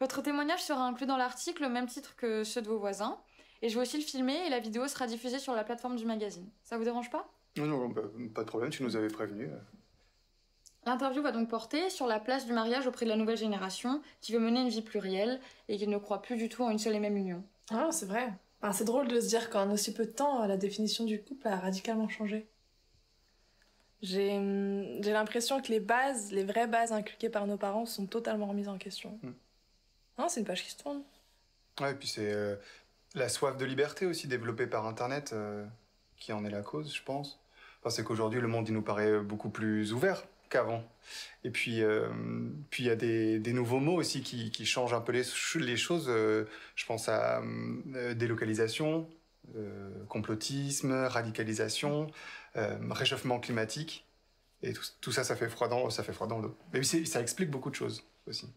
Votre témoignage sera inclus dans l'article au même titre que ceux de vos voisins. Et je vais aussi le filmer et la vidéo sera diffusée sur la plateforme du magazine. Ça vous dérange pas? Non, non, bah, pas de problème, tu nous avais prévenu. L'interview va donc porter sur la place du mariage auprès de la nouvelle génération qui veut mener une vie plurielle et qui ne croit plus du tout en une seule et même union. Ah, c'est vrai. Enfin, c'est drôle de se dire qu'en aussi peu de temps, la définition du couple a radicalement changé. J'ai l'impression que les vraies bases inculquées par nos parents sont totalement remises en question. Non, c'est une page qui se tourne. Ouais, et puis c'est la soif de liberté aussi développée par Internet qui en est la cause, je pense. Enfin, c'est qu'aujourd'hui, le monde il nous paraît beaucoup plus ouvert qu'avant. Et puis, il y a des nouveaux mots aussi qui changent un peu les choses. Je pense à délocalisation, complotisme, radicalisation, réchauffement climatique. Et tout ça, ça fait froid dans le dos. Mais ça explique beaucoup de choses aussi.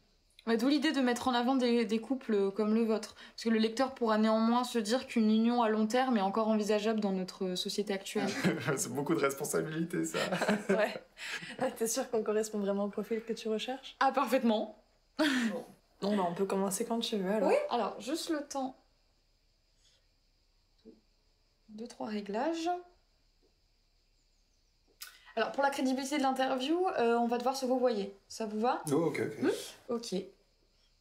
D'où l'idée de mettre en avant des couples comme le vôtre. Parce que le lecteur pourra néanmoins se dire qu'une union à long terme est encore envisageable dans notre société actuelle. C'est beaucoup de responsabilité, ça. Ouais. T'es sûre qu'on correspond vraiment au profil que tu recherches? Ah, parfaitement. Bon, bah on peut commencer quand tu veux, alors. Oui, alors, juste le temps. 2-3 réglages. Alors, pour la crédibilité de l'interview, on va devoir se voyer. Ça vous va? Oh, ok. Ok.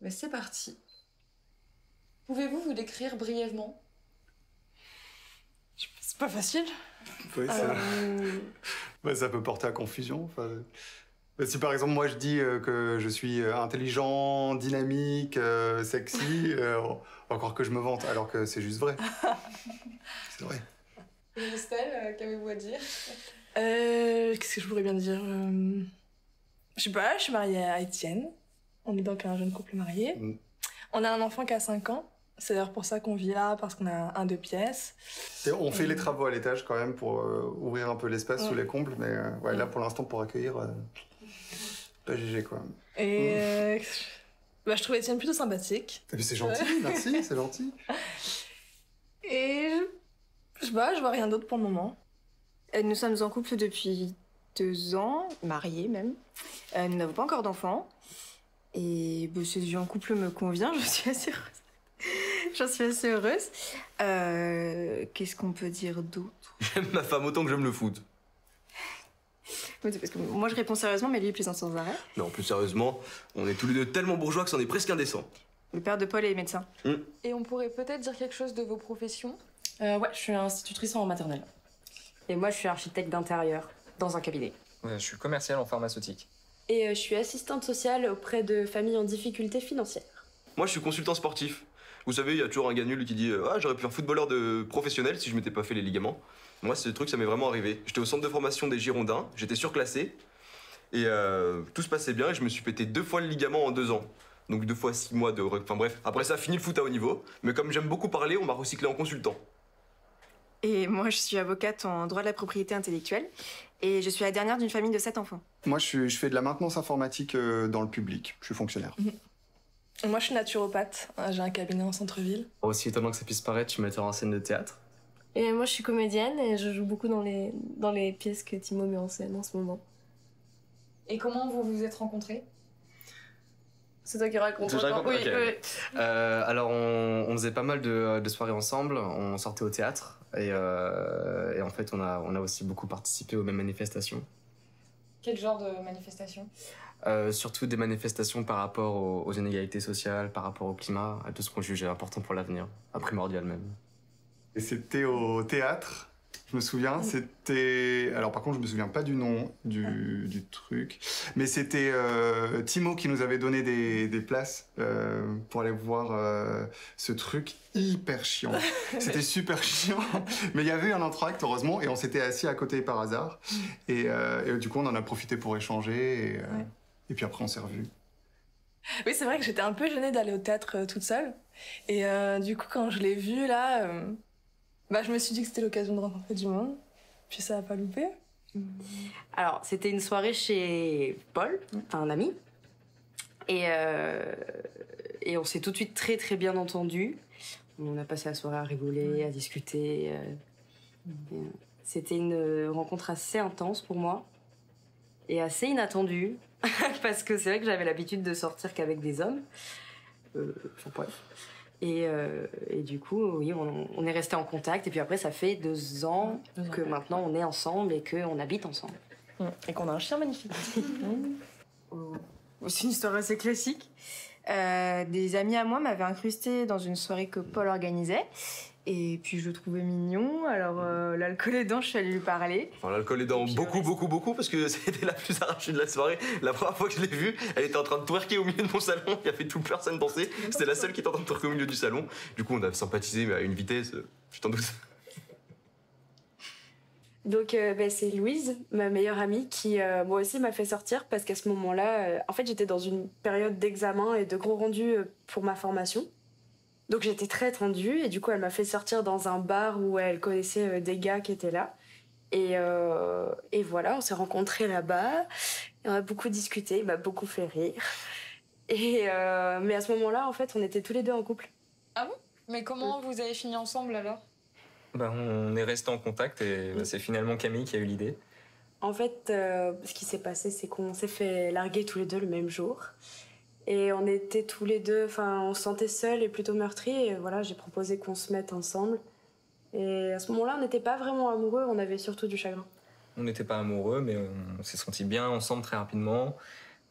Ben, c'est parti. Pouvez-vous vous décrire brièvement? C'est pas facile. Oui, ça peut porter à confusion. Enfin, si par exemple, moi je dis que je suis intelligent, dynamique, sexy, encore que je me vante, alors que c'est juste vrai. C'est vrai. Et Estelle, qu'avez-vous à dire? Qu'est-ce que je pourrais bien dire? Je sais pas, je suis mariée à Étienne. On est donc un jeune couple marié. On a un enfant qui a 5 ans. C'est d'ailleurs pour ça qu'on vit là, parce qu'on a 2 pièces. Et on fait les travaux à l'étage quand même pour ouvrir un peu l'espace sous les combles, mais là pour l'instant pour accueillir, pas GG quoi. Et je trouve Étienne plutôt sympathique. Et puis c'est gentil, merci, c'est gentil. Et je sais pas, je vois rien d'autre pour le moment. Nous sommes en couple depuis 2 ans, mariés même. Nous n'avons pas encore d'enfants. Et cette vie en couple me convient, je suis assez heureuse. J'en suis assez heureuse. Qu'est-ce qu'on peut dire d'autre? J'aime ma femme autant que j'aime le foot. Parce que moi je réponds sérieusement, mais lui il plaisante sans arrêt. Non, plus sérieusement, on est tous les deux tellement bourgeois que c'en est presque indécent. Le père de Paul est médecin. Et on pourrait peut-être dire quelque chose de vos professions? Ouais, je suis institutrice en maternelle. Et moi, je suis architecte d'intérieur, dans un cabinet. Je suis commercial en pharmaceutique. Et je suis assistante sociale auprès de familles en difficulté financière. Moi, je suis consultant sportif. Vous savez, il y a toujours un gars nul qui dit « Ah, j'aurais pu faire footballeur professionnel si je m'étais pas fait les ligaments. » Moi, ce truc, ça m'est vraiment arrivé. J'étais au centre de formation des Girondins, j'étais surclassé. Et tout se passait bien et je me suis pété 2 fois le ligament en 2 ans. Donc 2 fois 6 mois de... Enfin bref, après ça, fini le foot à haut niveau. Mais comme j'aime beaucoup parler, on m'a recyclé en consultant. Et moi je suis avocate en droit de la propriété intellectuelle. Et je suis la dernière d'une famille de 7 enfants. Moi je fais de la maintenance informatique dans le public, je suis fonctionnaire. Moi je suis naturopathe, j'ai un cabinet en centre-ville. Aussi étonnant que ça puisse paraître, je suis metteur en scène de théâtre. Et moi je suis comédienne et je joue beaucoup dans les pièces que Timo met en scène en ce moment. Et comment vous vous êtes rencontrés? C'est toi qui racontes. Je raconte, oui, ok. oui. Alors on faisait pas mal de soirées ensemble, on sortait au théâtre et en fait on a aussi beaucoup participé aux mêmes manifestations. Quel genre de manifestation? Surtout des manifestations par rapport aux inégalités sociales, par rapport au climat, à tout ce qu'on jugeait important pour l'avenir, primordial même. Et c'était au théâtre, je me souviens, c'était... Alors par contre, je me souviens pas du nom du truc, mais c'était Timo qui nous avait donné des places pour aller voir ce truc hyper chiant. C'était super chiant, mais il y avait eu un entracte, heureusement, et on s'était assis à côté par hasard. Et du coup, on en a profité pour échanger, et puis après, on s'est revus. Oui, c'est vrai que j'étais un peu gênée d'aller au théâtre toute seule. Et du coup, quand je l'ai vu, là... je me suis dit que c'était l'occasion de rencontrer du monde, puis ça a pas loupé. Alors, c'était une soirée chez Paul, enfin un ami. Et on s'est tout de suite très très bien entendus. On a passé la soirée à rigoler, à discuter. C'était une rencontre assez intense pour moi. Et assez inattendue. Parce que c'est vrai que j'avais l'habitude de sortir qu'avec des hommes. Enfin bref. Et du coup, oui, on est resté en contact. Et puis après, ça fait 2 ans que maintenant on est ensemble et qu'on habite ensemble. Et qu'on a un chien magnifique. C'est une histoire assez classique. Des amis à moi m'avaient incrusté dans une soirée que Paul organisait. Et puis je le trouvais mignon, alors l'alcool aidant, je suis allée lui parler. Enfin, l'alcool aidant beaucoup, parce que c'était la plus arrachée de la soirée. La première fois que je l'ai vue, elle était en train de twerker au milieu de mon salon, il y avait toute personne danser. C'était la seule qui était en train de twerker au milieu du salon. Du coup, on a sympathisé, mais à une vitesse, je t'en doute. Donc c'est Louise, ma meilleure amie, qui moi aussi m'a fait sortir parce qu'à ce moment-là, en fait j'étais dans une période d'examen et de gros rendus pour ma formation. Donc j'étais très tendue et du coup elle m'a fait sortir dans un bar où elle connaissait des gars qui étaient là. Et voilà, on s'est rencontrés là-bas, et on a beaucoup discuté, il m'a beaucoup fait rire. Mais à ce moment-là, en fait, on était tous les deux en couple. Ah bon? Mais comment vous avez fini ensemble alors? On est resté en contact et c'est finalement Camille qui a eu l'idée. En fait, ce qui s'est passé, c'est qu'on s'est fait larguer tous les deux le même jour. Et on était tous les deux, enfin, on se sentait seuls et plutôt meurtris. Et voilà, j'ai proposé qu'on se mette ensemble. Et à ce moment-là, on n'était pas vraiment amoureux, on avait surtout du chagrin. On n'était pas amoureux, mais on s'est sentis bien ensemble très rapidement.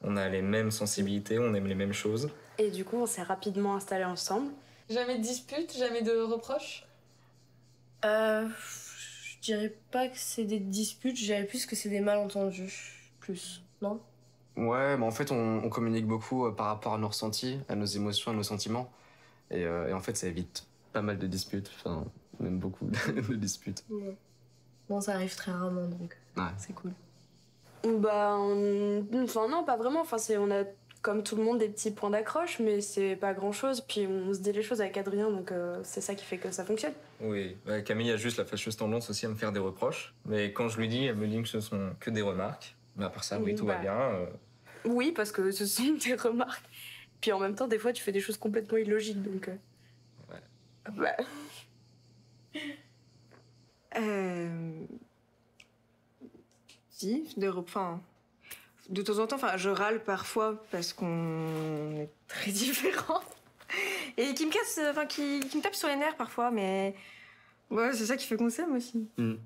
On a les mêmes sensibilités, on aime les mêmes choses. Et du coup, on s'est rapidement installés ensemble. Jamais de dispute, jamais de reproches? Je dirais pas que c'est des disputes, je dirais plus que c'est des malentendus. Plus, non? Ouais, mais en fait, on communique beaucoup par rapport à nos ressentis, à nos émotions, à nos sentiments. Et en fait, ça évite pas mal de disputes, enfin, même beaucoup de disputes. Ouais. Bon, ça arrive très rarement, donc c'est cool. Enfin non, pas vraiment. Enfin, on a, comme tout le monde, des petits points d'accroche, mais c'est pas grand-chose. Puis on se dit les choses avec Adrien, donc c'est ça qui fait que ça fonctionne. Oui, Camille a juste la fâcheuse tendance aussi à me faire des reproches. Mais quand je lui dis, elle me dit que ce sont que des remarques. Mais à part ça, oui, tout va bien. Oui, parce que ce sont des remarques. Puis en même temps, des fois, tu fais des choses complètement illogiques, donc... Ouais. Si, de temps en temps, je râle parfois parce qu'on est très différents. Et qui me casse, qui me tape sur les nerfs parfois, mais ouais, c'est ça qui fait qu'on s'aime aussi. Il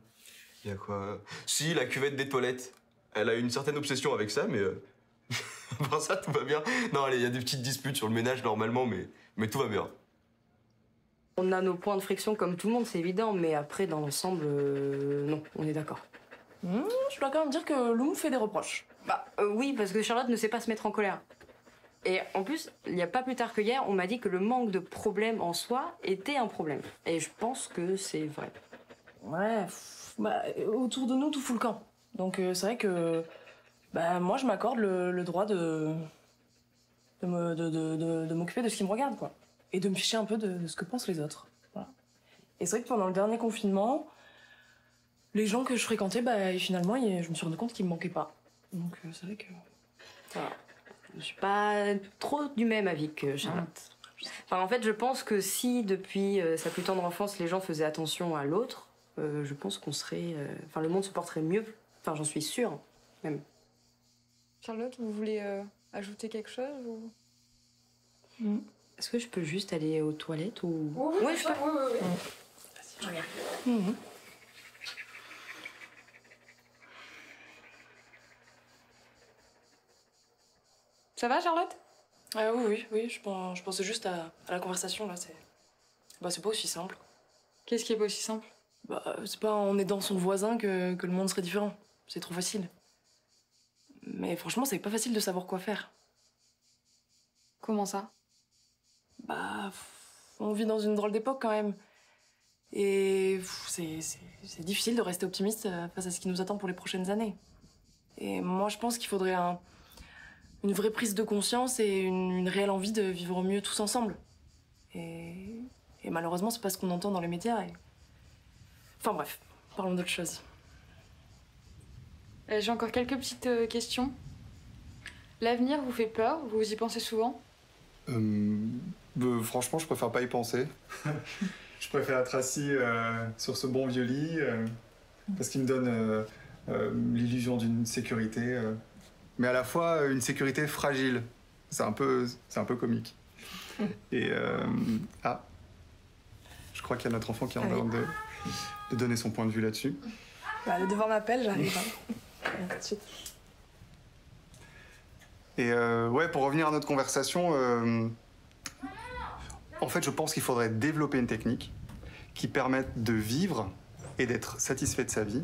y a quoi? Si, la cuvette des toilettes. Elle a une certaine obsession avec ça, mais pour ça, tout va bien. Non, il y a des petites disputes sur le ménage normalement, mais tout va bien. On a nos points de friction comme tout le monde, c'est évident, mais après, dans l'ensemble, non, on est d'accord. Je dois quand même dire que Lou me fait des reproches. Oui, parce que Charlotte ne sait pas se mettre en colère. Et en plus, il n'y a pas plus tard que hier, on m'a dit que le manque de problème en soi était un problème. Et je pense que c'est vrai. Ouais, autour de nous, tout fout le camp. Donc c'est vrai que moi, je m'accorde le droit de m'occuper de ce qui me regarde, quoi. Et de me ficher un peu de ce que pensent les autres. Voilà. Et c'est vrai que pendant le dernier confinement, les gens que je fréquentais, finalement, je me suis rendu compte qu'ils me manquaient pas. Donc c'est vrai que... Voilà. Je suis pas trop du même avis que Charlotte. Enfin, en fait, je pense que si, depuis sa plus tendre enfance, les gens faisaient attention à l'autre, je pense qu'on serait... le monde se porterait mieux. Enfin, j'en suis sûre, même. Charlotte, vous voulez ajouter quelque chose ou... Est-ce que je peux juste aller aux toilettes ou... Oui, je peux. Oui. Vas-y, je regarde. Ça va, Charlotte? Oui, je pensais juste à la conversation, là, c'est pas aussi simple. Qu'est-ce qui est pas aussi simple? C'est pas en aidant son voisin que le monde serait différent. C'est trop facile. Mais franchement, c'est pas facile de savoir quoi faire. Comment ça? On vit dans une drôle d'époque quand même. Et c'est difficile de rester optimiste face à ce qui nous attend pour les prochaines années. Et moi, je pense qu'il faudrait une vraie prise de conscience et une réelle envie de vivre mieux tous ensemble. Et malheureusement, c'est pas ce qu'on entend dans les médias. Enfin bref, parlons d'autre chose. J'ai encore quelques petites questions. L'avenir vous fait peur? Vous y pensez souvent? Franchement, je préfère pas y penser. Je préfère être assis sur ce bon vieux lit parce qu'il me donne l'illusion d'une sécurité, mais à la fois une sécurité fragile. C'est un peu comique. Et ah, je crois qu'il y a notre enfant qui est en train de donner son point de vue là-dessus. Bah, le devoir m'appelle, j'arrive. Hein. Tout de suite. Et ouais, pour revenir à notre conversation, en fait, je pense qu'il faudrait développer une technique qui permette de vivre et d'être satisfait de sa vie.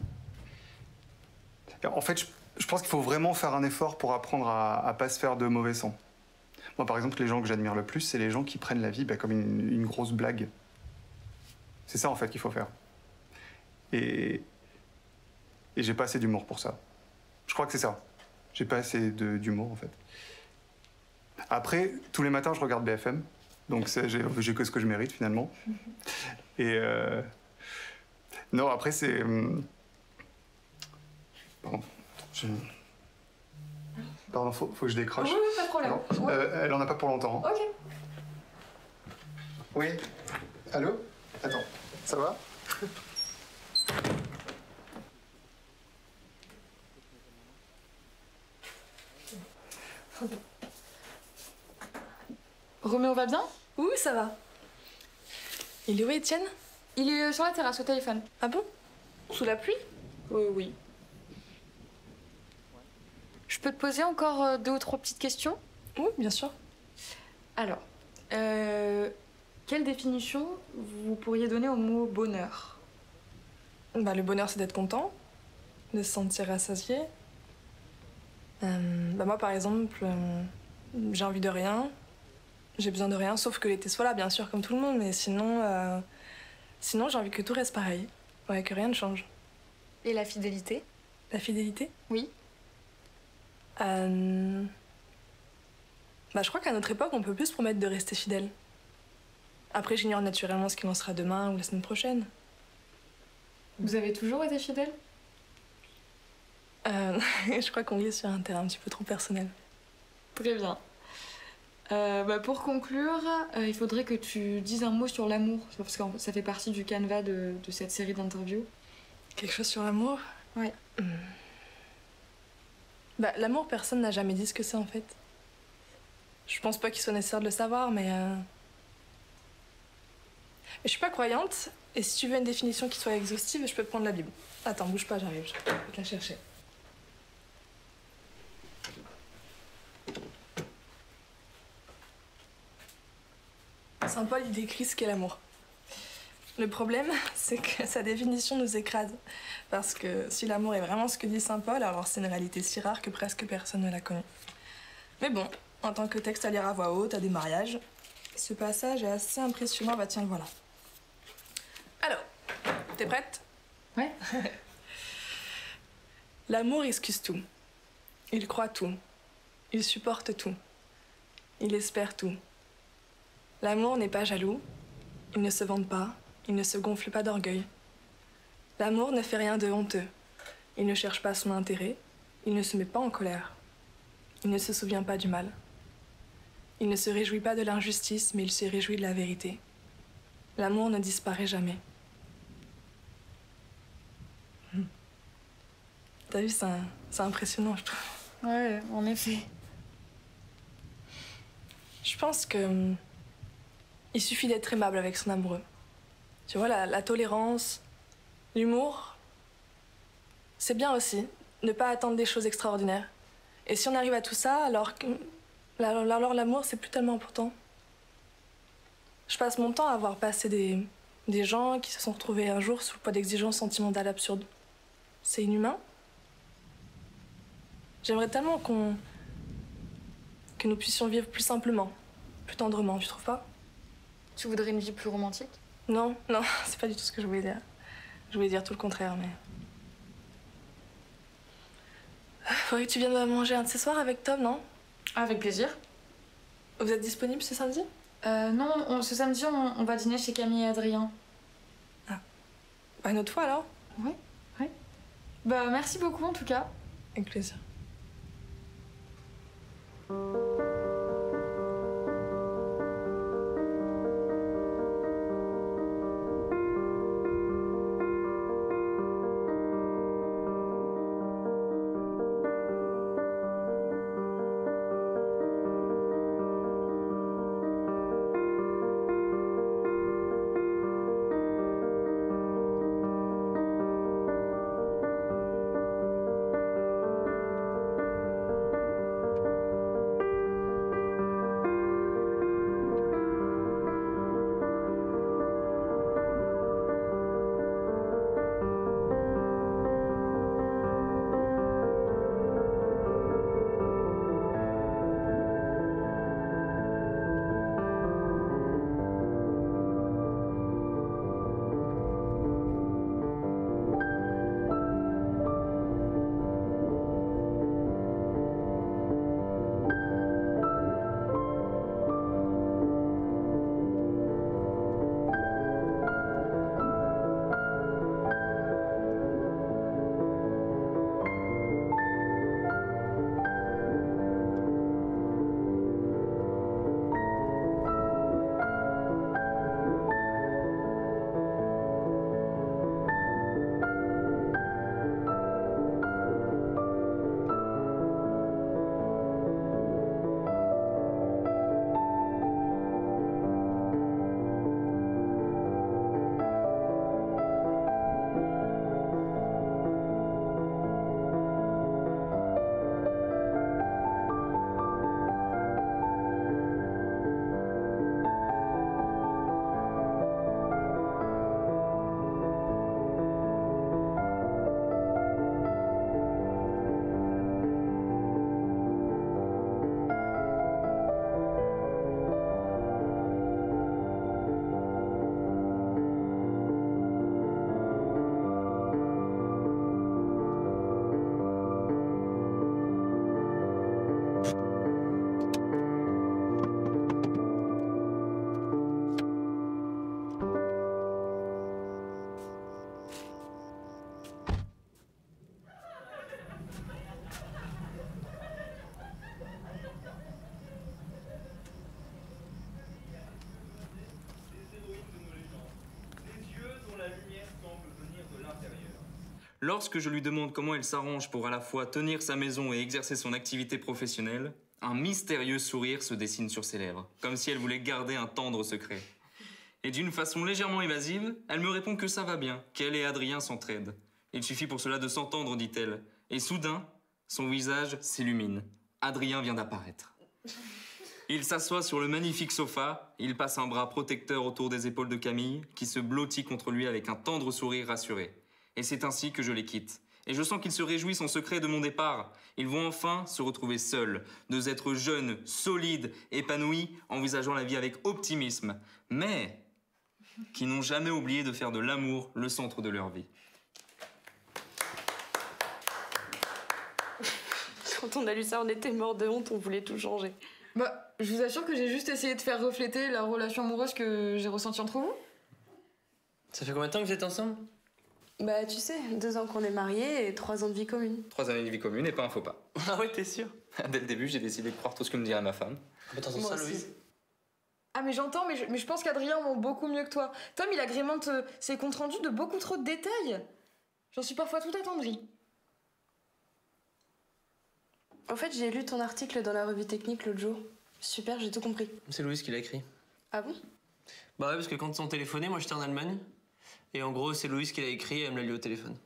Et en fait, je pense qu'il faut vraiment faire un effort pour apprendre à pas se faire de mauvais sang. Moi, par exemple, les gens que j'admire le plus, c'est les gens qui prennent la vie comme une grosse blague. C'est ça, en fait, qu'il faut faire. Et j'ai pas assez d'humour pour ça. Je crois que c'est ça. J'ai pas assez d'humour, en fait. Après, tous les matins, je regarde BFM. Donc, j'ai que ce que je mérite, finalement. Et non, après, c'est... Pardon. Pardon, faut que je décroche. Oui, pas de problème. Non, elle en a pas pour longtemps. Hein. Ok. Oui. Allô? Attends, ça va? Roméo va bien? Oui, ça va. Il est où, Étienne? Il est sur la terrasse au téléphone. Ah bon? Sous la pluie? Oui. Je peux te poser encore 2 ou 3 petites questions? Oui, bien sûr. Alors, quelle définition vous pourriez donner au mot bonheur? Bah, le bonheur, c'est d'être content, de se sentir rassasié. Bah, moi, par exemple, j'ai envie de rien, j'ai besoin de rien, sauf que l'été soit là, bien sûr, comme tout le monde, mais sinon, j'ai envie que tout reste pareil, ouais, que rien ne change. Et la fidélité? La fidélité? Oui. Bah, je crois qu'à notre époque, on peut plus se promettre de rester fidèle. Après, j'ignore naturellement ce qu'il en sera demain ou la semaine prochaine. Vous avez toujours été fidèle? Je crois qu'on est sur un terrain un petit peu trop personnel. Très bien. Bah pour conclure, il faudrait que tu dises un mot sur l'amour, parce que ça fait partie du canevas de cette série d'interviews. Quelque chose sur l'amour? Ouais. Bah, l'amour, personne n'a jamais dit ce que c'est en fait. Je pense pas qu'il soit nécessaire de le savoir, mais je suis pas croyante, et si tu veux une définition qui soit exhaustive, je peux prendre la Bible. Attends, bouge pas, j'arrive, je vais te la chercher. Saint Paul, il décrit ce qu'est l'amour. Le problème, c'est que sa définition nous écrase. Parce que si l'amour est vraiment ce que dit Saint Paul, alors c'est une réalité si rare que presque personne ne la connaît. Mais bon, en tant que texte à lire à voix haute, à des mariages, ce passage est assez impressionnant, bah tiens, le voilà. Alors, t'es prête? Ouais. L'amour excuse tout. Il croit tout. Il supporte tout. Il espère tout. L'amour n'est pas jaloux. Il ne se vante pas. Il ne se gonfle pas d'orgueil. L'amour ne fait rien de honteux. Il ne cherche pas son intérêt. Il ne se met pas en colère. Il ne se souvient pas du mal. Il ne se réjouit pas de l'injustice, mais il se réjouit de la vérité. L'amour ne disparaît jamais. T'as vu, c'est impressionnant, je trouve. Ouais, en effet. Je pense que il suffit d'être aimable avec son amoureux. Tu vois, la tolérance, l'humour, c'est bien aussi. Ne pas attendre des choses extraordinaires. Et si on arrive à tout ça, alors l'amour, c'est plus tellement important. Je passe mon temps à voir passer des gens qui se sont retrouvés un jour sous le poids d'exigences sentimentales absurdes. C'est inhumain. J'aimerais tellement que nous puissions vivre plus simplement, plus tendrement, tu trouves pas? Tu voudrais une vie plus romantique? Non, c'est pas du tout ce que je voulais dire. Je voulais dire tout le contraire, mais... Faudrait que tu viennes manger un de ces soirs avec Tom, non? Avec plaisir. Vous êtes disponible ce samedi? Non, ce samedi, on va dîner chez Camille et Adrien. Ah. Bah, une autre fois, alors? Ouais. Bah, merci beaucoup, en tout cas. Avec plaisir. Lorsque je lui demande comment elle s'arrange pour à la fois tenir sa maison et exercer son activité professionnelle, un mystérieux sourire se dessine sur ses lèvres, comme si elle voulait garder un tendre secret. Et d'une façon légèrement évasive, elle me répond que ça va bien, qu'elle et Adrien s'entraident. Il suffit pour cela de s'entendre, dit-elle. Et soudain, son visage s'illumine. Adrien vient d'apparaître. Il s'assoit sur le magnifique sofa, il passe un bras protecteur autour des épaules de Camille, qui se blottit contre lui avec un tendre sourire rassuré. Et c'est ainsi que je les quitte. Et je sens qu'ils se réjouissent en secret de mon départ. Ils vont enfin se retrouver seuls, deux êtres jeunes, solides, épanouis, envisageant la vie avec optimisme, mais qui n'ont jamais oublié de faire de l'amour le centre de leur vie. Quand on a lu ça, on était mort de honte, on voulait tout changer. Bah, je vous assure que j'ai juste essayé de faire refléter la relation amoureuse que j'ai ressentie entre vous. Ça fait combien de temps que vous êtes ensemble? Bah, tu sais, 2 ans qu'on est mariés et 3 ans de vie commune. 3 années de vie commune et pas un faux pas. Ah ouais, t'es sûr? Dès le début, j'ai décidé de croire tout ce que me dirait ma femme. Ah bah t'entends Moi ça, aussi. Louise? Ah mais j'entends, mais je pense qu'Adrien ment beaucoup mieux que toi. Tom, il agrémente ses comptes rendus de beaucoup trop de détails. J'en suis parfois tout attendrie. En fait, j'ai lu ton article dans la revue technique l'autre jour. Super, j'ai tout compris. C'est Louise qui l'a écrit. Ah bon? Bah ouais, parce que quand ils ont téléphoné, moi j'étais en Allemagne. Et en gros, c'est Louise qui l'a écrit et elle me l'a lu au téléphone.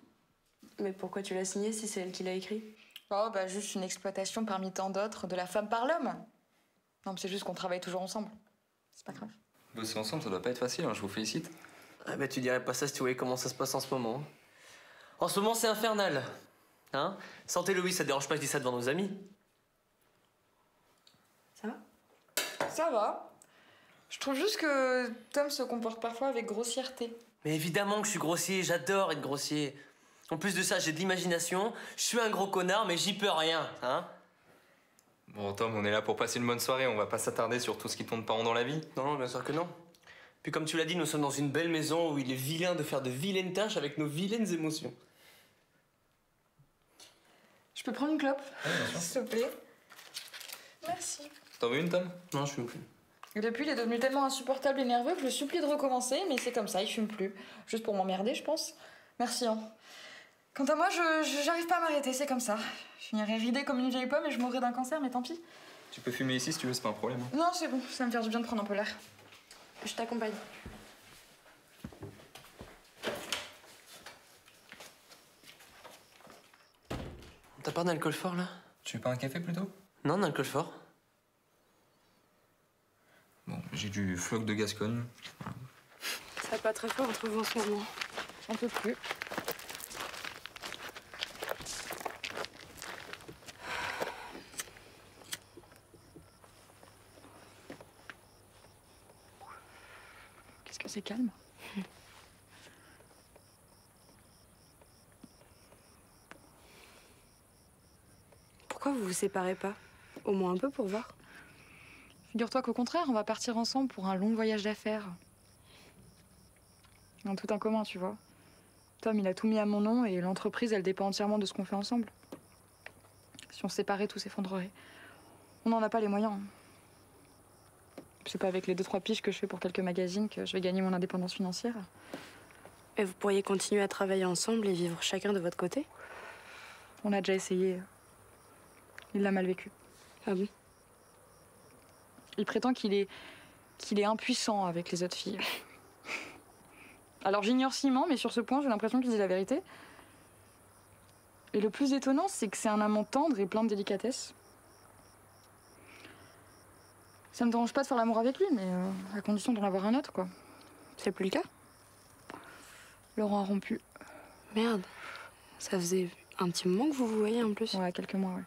Mais pourquoi tu l'as signé si c'est elle qui l'a écrit? Oh bah juste une exploitation parmi tant d'autres de la femme par l'homme. Non mais c'est juste qu'on travaille toujours ensemble. C'est pas grave. Bosser ensemble, ça doit pas être facile, hein, je vous félicite. Ah bah tu dirais pas ça si tu voyais comment ça se passe en ce moment. En ce moment, c'est infernal. Hein? Santé Louise, ça te dérange pas que je dise ça devant nos amis? Ça va? Ça va. Je trouve juste que Tom se comporte parfois avec grossièreté. Mais évidemment que je suis grossier, j'adore être grossier. En plus de ça, j'ai de l'imagination, je suis un gros connard, mais j'y peux rien, hein? Bon, Tom, on est là pour passer une bonne soirée, on va pas s'attarder sur tout ce qui tourne pas rond dans la vie. Non, bien sûr que non. Puis comme tu l'as dit, nous sommes dans une belle maison où il est vilain de faire de vilaines tâches avec nos vilaines émotions. Je peux prendre une clope, s'il te plaît? Merci. T'en veux une, Tom? Non, je fume plus. Et depuis, il est devenu tellement insupportable et nerveux que je le supplie de recommencer, mais c'est comme ça, il fume plus. Juste pour m'emmerder, je pense. Merci, hein. Quant à moi, j'arrive pas à m'arrêter, c'est comme ça. Je finirai ridée comme une vieille pomme et je mourrai d'un cancer, mais tant pis. Tu peux fumer ici si tu veux, c'est pas un problème. Non, c'est bon, ça me fait du bien de prendre un peu l'air. Je t'accompagne. T'as pas d'alcool fort, là? Tu veux pas un café, plutôt? Non, d'alcool fort. Bon, j'ai du floc de Gascogne. Ça va pas très fort entre vous en ce moment. J'en peux plus. Qu'est-ce que c'est calme? Pourquoi vous vous séparez pas? Au moins un peu pour voir. Figure-toi qu'au contraire, on va partir ensemble pour un long voyage d'affaires. On a tout en commun, tu vois. Tom, il a tout mis à mon nom et l'entreprise, elle dépend entièrement de ce qu'on fait ensemble. Si on se séparait, tout s'effondrerait. On n'en a pas les moyens. C'est pas avec les 2-3 piges que je fais pour quelques magazines que je vais gagner mon indépendance financière. Et vous pourriez continuer à travailler ensemble et vivre chacun de votre côté? On a déjà essayé. Il l'a mal vécu. Ah bon? Il prétend qu'il est impuissant avec les autres filles. Alors j'ignore Simon, mais sur ce point, j'ai l'impression qu'il dit la vérité. Et le plus étonnant, c'est que c'est un amant tendre et plein de délicatesse. Ça me dérange pas de faire l'amour avec lui, mais à condition d'en avoir un autre, quoi. C'est plus le cas? Laurent a rompu. Merde. Ça faisait un petit moment que vous vous voyez en plus? Ouais, quelques mois, ouais.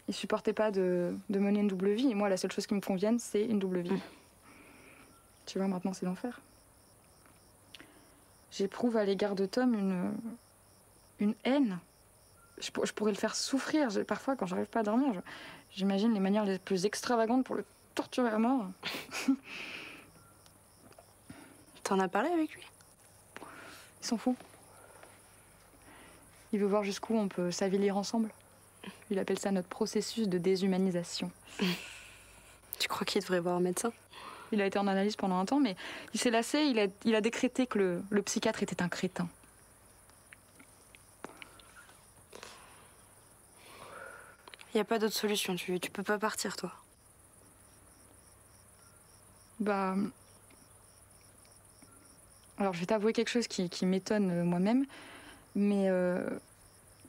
Il supportait pas de mener une double vie, et moi, la seule chose qui me convienne, c'est une double vie. Tu vois, maintenant, c'est l'enfer. J'éprouve à l'égard de Tom une haine. Je pourrais le faire souffrir. Parfois, quand j'arrive pas à dormir, j'imagine les manières les plus extravagantes pour le torturer à mort. T'en as parlé avec lui? Il s'en fout. Il veut voir jusqu'où on peut s'avilir ensemble. Il appelle ça notre processus de déshumanisation. Tu crois qu'il devrait voir un médecin? Il a été en analyse pendant un temps, mais il s'est lassé. Il a décrété que le psychiatre était un crétin. Y a pas d'autre solution, tu peux pas partir, toi. Bah... Alors, je vais t'avouer quelque chose qui m'étonne moi-même, mais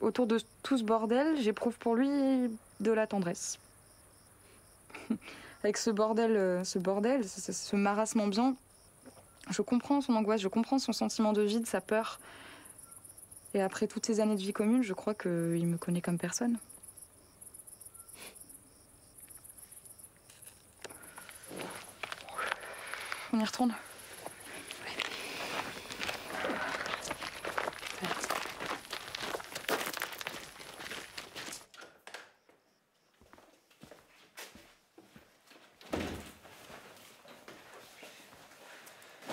autour de tout ce bordel, j'éprouve pour lui de la tendresse. Avec ce marasme ambiant, je comprends son angoisse, je comprends son sentiment de vide, sa peur. Et après toutes ces années de vie commune, je crois qu'il me connaît comme personne. On y retourne.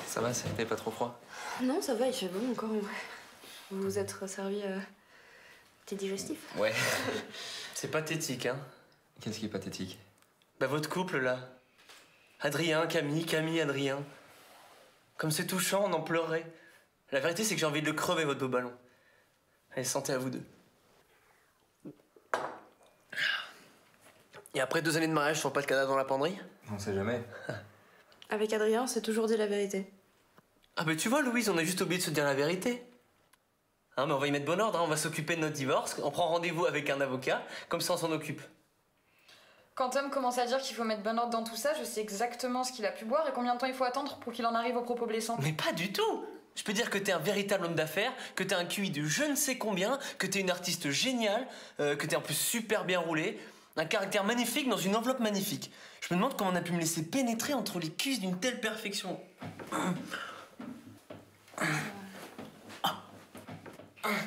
Ça va, c'était pas trop froid? Non, ça va, il fait bon encore. Vous vous êtes servi petit digestif? Ouais. C'est pathétique, hein? Qu'est-ce qui est pathétique? Bah votre couple, là. Adrien, Camille, Camille, Adrien. Comme c'est touchant, on en pleurerait. La vérité, c'est que j'ai envie de le crever, votre beau ballon. Allez, santé à vous deux. Et après 2 années de mariage, je sens pas de cadavre dans la penderie? On sait jamais. Avec Adrien, on s'est toujours dit la vérité. Ah bah tu vois, Louise, on a juste oublié de se dire la vérité. Hein, mais on va y mettre bon ordre, hein. On va s'occuper de notre divorce, on prend rendez-vous avec un avocat, comme ça on s'en occupe. Quand Tom commence à dire qu'il faut mettre bon ordre dans tout ça, je sais exactement ce qu'il a pu boire et combien de temps il faut attendre pour qu'il en arrive aux propos blessants. Mais pas du tout! Je peux dire que t'es un véritable homme d'affaires, que t'as un QI de je ne sais combien, que t'es une artiste géniale, que t'es en plus super bien roulé, un caractère magnifique dans une enveloppe magnifique. Je me demande comment on a pu me laisser pénétrer entre les cuisses d'une telle perfection.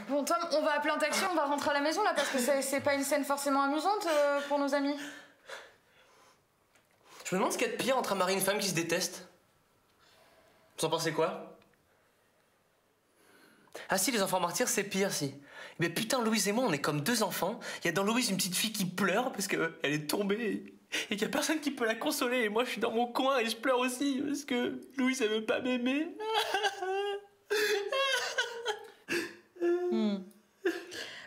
Bon Tom, on va appeler un taxi, on va rentrer à la maison là parce que c'est pas une scène forcément amusante pour nos amis. Je me demande ce qu'il y a de pire entre un mari et une femme qui se détestent. Vous en pensez quoi? Ah si, les enfants martyrs, c'est pire, si. Mais putain, Louise et moi, on est comme 2 enfants. Il y a dans Louise une petite fille qui pleure parce qu'elle est tombée et qu'il y a personne qui peut la consoler. Et moi, je suis dans mon coin et je pleure aussi parce que Louise, elle veut pas m'aimer.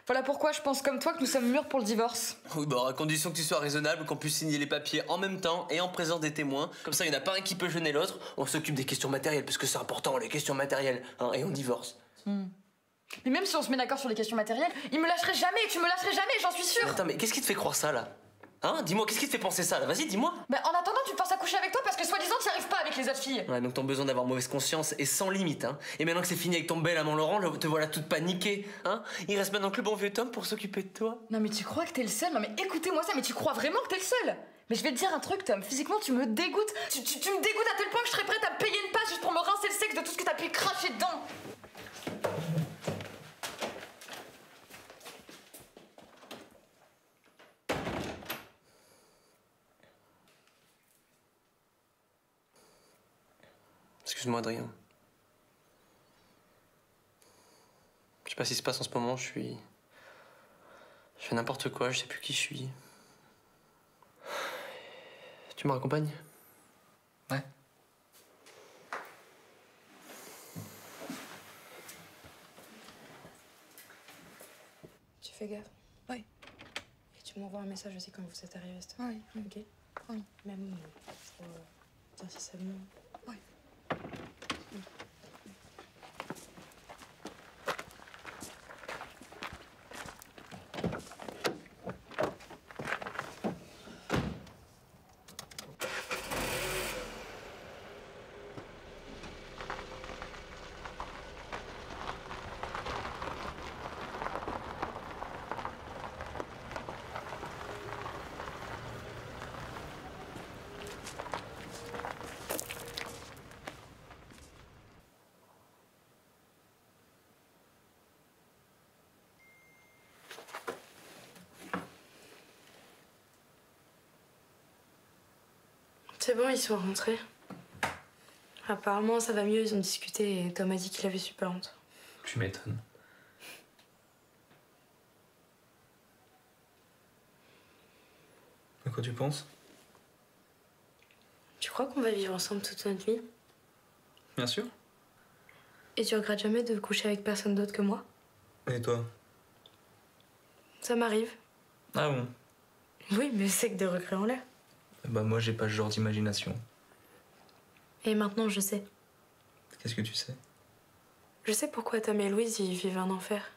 Voilà pourquoi je pense comme toi que nous sommes mûrs pour le divorce. Oui, bah à condition que tu sois raisonnable, qu'on puisse signer les papiers en même temps et en présence des témoins. Comme ça, il n'y en a pas un qui peut gêner l'autre. On s'occupe des questions matérielles parce que c'est important, les questions matérielles. Hein, et on divorce. Mais même si on se met d'accord sur les questions matérielles, il me lâcherait jamais, tu me lâcherais jamais, j'en suis sûre. Mais attends, mais qu'est-ce qui te fait croire ça, là? Hein? Dis-moi, qu'est-ce qui te fait penser ça, là? Vas-y, dis-moi. Bah en attendant, tu penses à coucher avec toi parce que soi-disant t'y arrives pas avec les autres filles. Ouais, donc ton besoin d'avoir mauvaise conscience est sans limite, hein. Et maintenant que c'est fini avec ton bel amant Laurent, te voilà toute paniquée, hein. Il reste maintenant que le bon vieux Tom pour s'occuper de toi. Non mais tu crois que t'es le seul? Non mais écoutez-moi ça, mais tu crois vraiment que t'es le seul? Mais je vais te dire un truc Tom, physiquement tu me dégoûtes. Tu me dégoûtes à tel point que je serais prête à me payer une passe juste pour me rincer le sexe de tout ce que t'as pu cracher dedans. Excuse-moi, Adrien. Je sais pas ce qui se passe en ce moment, je fais n'importe quoi, je sais plus qui je suis. Tu me raccompagnes? Ouais. Tu fais gaffe. Oui. Et tu m'envoies un message aussi quand vous êtes arrivés. Oui. Ok? Oui. Même pour dire si c'est bon. Oui. C'est bon, ils sont rentrés. Apparemment, ça va mieux, ils ont discuté et Tom a dit qu'il avait super honte. Tu m'étonnes. À quoi tu penses? Tu crois qu'on va vivre ensemble toute notre vie? Bien sûr. Et tu regrettes jamais de coucher avec personne d'autre que moi? Et toi? Ça m'arrive. Ah bon? Oui, mais c'est que des regrets en l'air. Bah moi j'ai pas ce genre d'imagination. Et maintenant, je sais. Qu'est-ce que tu sais? Je sais pourquoi Tom et Louise, ils vivent un enfer.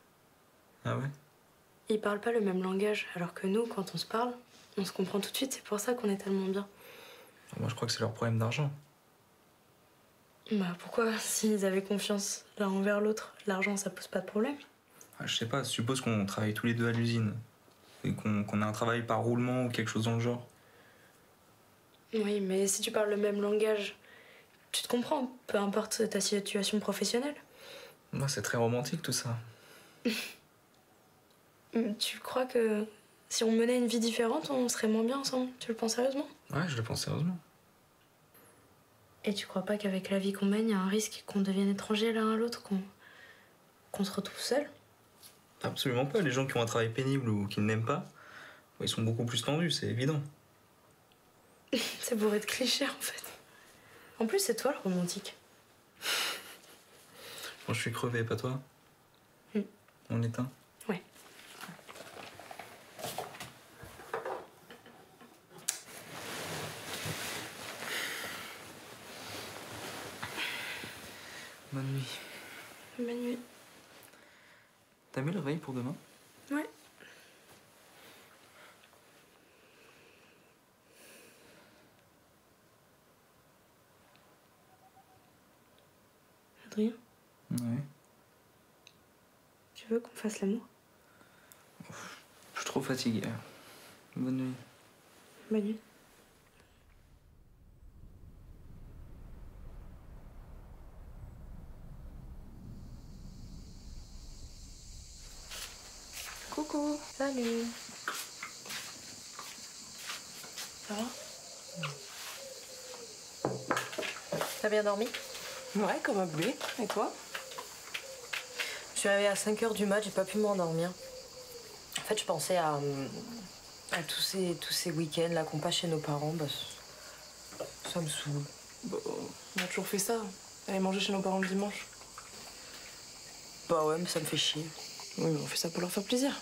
Ah ouais? Ils parlent pas le même langage, alors que nous, quand on se parle, on se comprend tout de suite. C'est pour ça qu'on est tellement bien. Moi je crois que c'est leur problème d'argent. Bah pourquoi? S'ils avaient confiance l'un envers l'autre, l'argent, ça pose pas de problème. Ah, je sais pas, suppose qu'on travaille tous les deux à l'usine. Et qu'on a un travail par roulement ou quelque chose dans le genre. Oui, mais si tu parles le même langage, tu te comprends, peu importe ta situation professionnelle. Moi c'est très romantique tout ça. Tu crois que si on menait une vie différente, on serait moins bien ensemble? Tu le penses sérieusement? Ouais, je le pense sérieusement. Et tu crois pas qu'avec la vie qu'on mène, il y a un risque qu'on devienne étrangers l'un à l'autre, qu'on se retrouve seul? Absolument pas. Les gens qui ont un travail pénible ou qui ne l'aiment pas, ils sont beaucoup plus tendus, c'est évident. C'est bourré de clichés en fait. En plus, c'est toi le romantique. Moi je suis crevé, pas toi? On éteint? Ouais. Bonne nuit. Bonne nuit. T'as mis le réveil pour demain? Ouais. Adrien, Ouais. tu veux qu'on fasse l'amour? Je suis trop fatigué. Bonne nuit. Bonne nuit. Coucou. Salut. Ça va? T'as bien dormi? Ouais, comme un bébé. Et toi? Je suis arrivée à 5h du mat, j'ai pas pu m'endormir. En fait, je pensais à tous ces week-ends là qu'on passe chez nos parents. Bah, ça me saoule. Bah, on a toujours fait ça. Aller manger chez nos parents le dimanche. Bah ouais, mais ça me fait chier. Oui, mais on fait ça pour leur faire plaisir.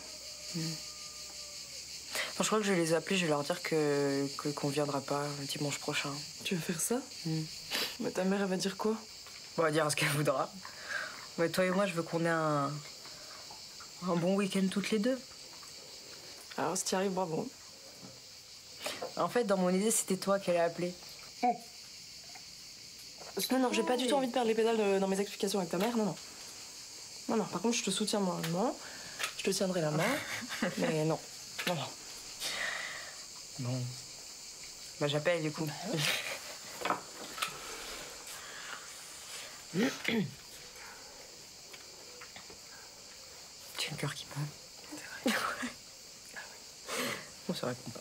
Enfin, je crois que je vais les appeler, je vais leur dire qu'on viendra pas le dimanche prochain. Tu veux faire ça? Bah, ta mère, elle va dire quoi? On va dire ce qu'elle voudra. Mais toi et moi, je veux qu'on ait un bon week-end toutes les deux. Alors, si tu y arrives, bravo. En fait, dans mon idée, c'était toi qu'elle a appelé. Non, non, j'ai pas du tout envie de perdre les pédales dans mes explications avec ta mère, non, non. Non, non, par contre, je te soutiens moralement. Je te tiendrai la main. Mais non, non, non. Bon. Bah, j'appelle du coup. J'ai le cœur qui bat. C'est vrai. On se répond pas.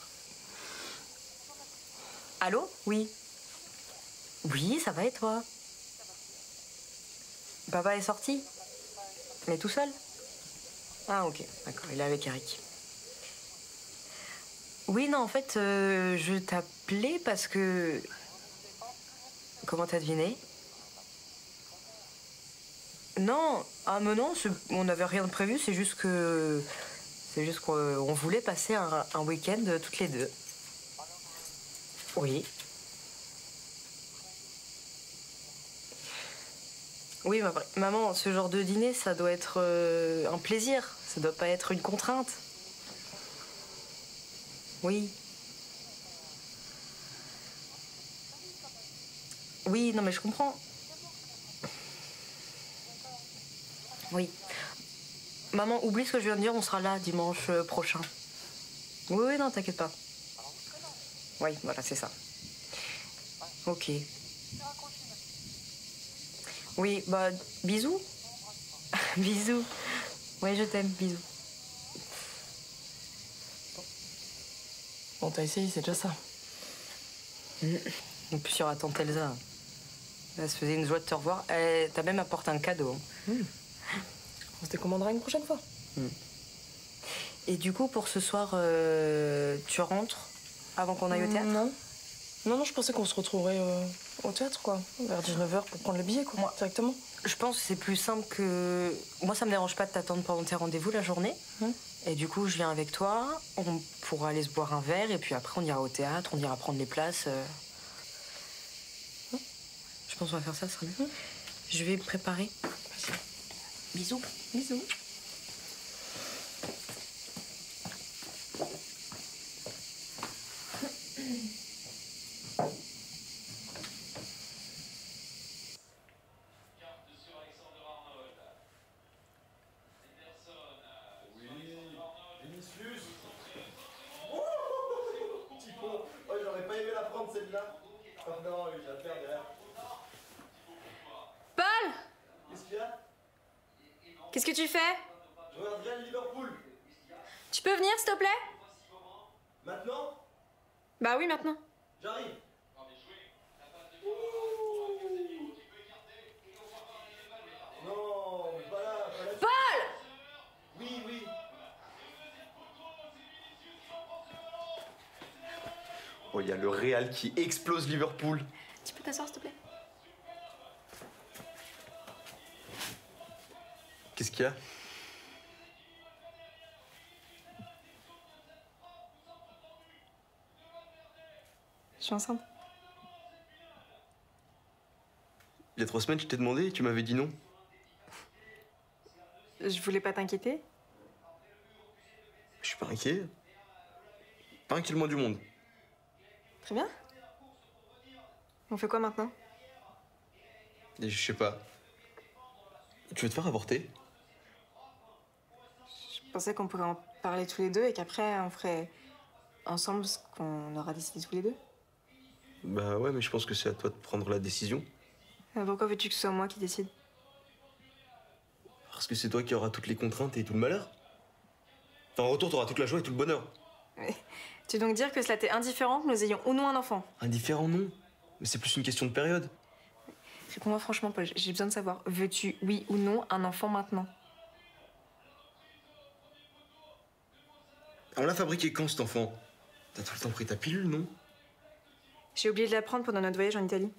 Allô? Oui. Oui, ça va et toi? Papa est sorti? Mais tout seul? Ah ok, d'accord, il est avec Eric. Oui, non, en fait, je t'appelais parce que... Comment t'as deviné? Non, ah mais non, on n'avait rien de prévu, c'est juste que... C'est juste qu'on voulait passer un week-end toutes les deux. Oui. Oui, maman, ce genre de dîner, ça doit être un plaisir. Ça doit pas être une contrainte. Oui. Oui, non mais je comprends. Oui. Maman, oublie ce que je viens de dire, on sera là dimanche prochain. Oui, oui, non, t'inquiète pas. Oui, voilà, c'est ça. Ok. Oui, bah, bisous. Bisous. Oui, je t'aime, bisous. Bon, t'as essayé, c'est déjà ça. En plus, il y aura tante Elsa. Elle se faisait une joie de te revoir. T'as même apporté un cadeau. On se décommandera une prochaine fois. Et du coup, pour ce soir, tu rentres avant qu'on aille au théâtre? Non. Non, je pensais qu'on se retrouverait au théâtre, quoi. Vers 19h pour prendre le billet, quoi, moi, directement. Je pense que c'est plus simple que... Moi, ça me dérange pas de t'attendre pendant tes rendez-vous la journée. Et du coup, je viens avec toi, on pourra aller se boire un verre, et puis après, on ira au théâtre, on ira prendre les places. Je pense qu'on va faire ça, ça sera mieux. Je vais me préparer. Bisous. Bisous. Paul! Qu'est-ce qu'il y a? Qu'est-ce que tu fais? Je regarde Real Liverpool. Tu peux venir, s'il te plaît? Maintenant? Bah oui, maintenant. J'arrive. Non, pas là, pas là. Paul! Oui, oui. Oh, il y a le Real qui explose Liverpool. Tu peux t'asseoir, s'il te plaît? Qu'est-ce qu'il y a? Je suis enceinte. Il y a 3 semaines, je t'ai demandé et tu m'avais dit non. Je voulais pas t'inquiéter. Je suis pas inquiet. Pas inquiet le moins du monde. Très bien. On fait quoi maintenant? Et je sais pas. Tu veux te faire avorter? Je pensais qu'on pourrait en parler tous les deux et qu'après on ferait ensemble ce qu'on aura décidé tous les deux. Bah ouais, mais je pense que c'est à toi de prendre la décision. Pourquoi veux-tu que ce soit moi qui décide? Parce que c'est toi qui auras toutes les contraintes et tout le malheur. Enfin, en retour, t'auras toute la joie et tout le bonheur. Tu veux donc dire que cela t'est indifférent que nous ayons ou non un enfant? Indifférent, non. Mais c'est plus une question de période. Réponds-moi franchement, Paul, j'ai besoin de savoir. Veux-tu, oui ou non, un enfant maintenant? On l'a fabriqué quand, cet enfant? T'as tout le temps pris ta pilule, non? J'ai oublié de la prendre pendant notre voyage en Italie.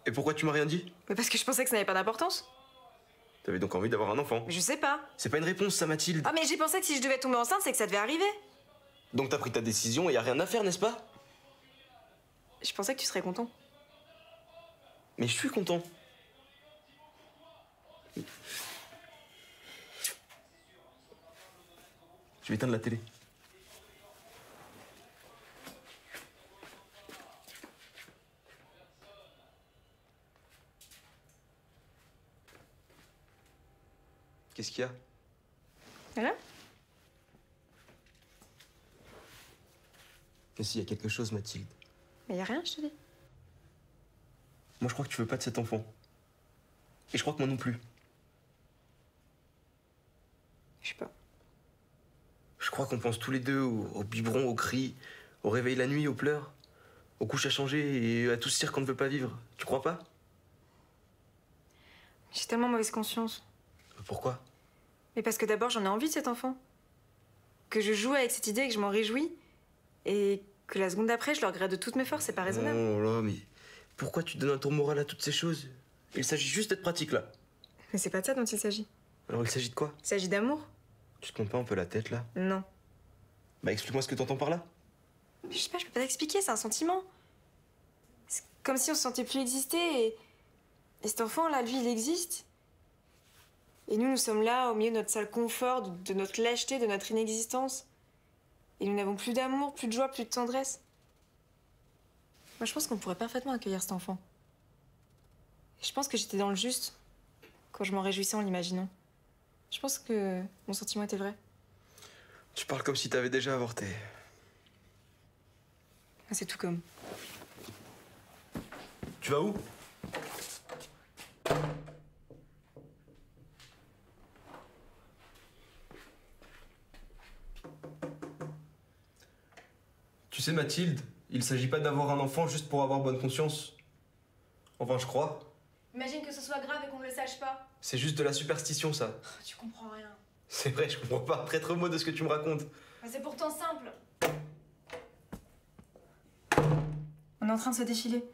Et pourquoi tu m'as rien dit? Mais parce que je pensais que ça n'avait pas d'importance. T'avais donc envie d'avoir un enfant? Mais je sais pas. C'est pas une réponse, ça, Mathilde. Ah mais j'ai pensé que si je devais tomber enceinte, c'est que ça devait arriver. Donc t'as pris ta décision et y a rien à faire, n'est-ce pas? Je pensais que tu serais content. Mais je suis content. Je vais éteindre la télé. Qu'est-ce qu'il y a? Voilà. Et s'il y a quelque chose, Mathilde? Mais y a rien, je te dis. Moi, je crois que tu veux pas de cet enfant. Et je crois que moi non plus. Je sais pas. Je crois qu'on pense tous les deux au biberon, aux cris, au réveil la nuit, aux pleurs, aux couches à changer et à tout ce cirque qu'on ne veut pas vivre. Tu crois pas? J'ai tellement mauvaise conscience. Pourquoi? Mais parce que d'abord, j'en ai envie de cet enfant. Que je joue avec cette idée et que je m'en réjouis. Et que la seconde d'après, je le regrette de toutes mes forces, c'est pas raisonnable. Oh là, mais pourquoi tu donnes un tour moral à toutes ces choses? Il s'agit juste d'être pratique, là. Mais c'est pas de ça dont il s'agit. Alors il s'agit de quoi? Il s'agit d'amour. Tu te montes pas un peu la tête, là? Non. Bah explique-moi ce que t'entends par là. Mais je sais pas, je peux pas t'expliquer, c'est un sentiment. C'est comme si on se sentait plus exister et cet enfant-là, lui, il existe. Et nous sommes là, au milieu de notre sale confort, de notre lâcheté, de notre inexistence. Et nous n'avons plus d'amour, plus de joie, plus de tendresse. Moi, je pense qu'on pourrait parfaitement accueillir cet enfant. Et je pense que j'étais dans le juste quand je m'en réjouissais en l'imaginant. Je pense que mon sentiment était vrai. Tu parles comme si t'avais déjà avorté. C'est tout comme. Tu vas où? Tu sais, Mathilde, il s'agit pas d'avoir un enfant juste pour avoir bonne conscience. Enfin, je crois. Imagine que ce soit grave et qu'on ne le sache pas. C'est juste de la superstition, ça. Oh, tu comprends rien. C'est vrai, je comprends pas un traître mot de ce que tu me racontes. Mais c'est pourtant simple. On est en train de se défiler.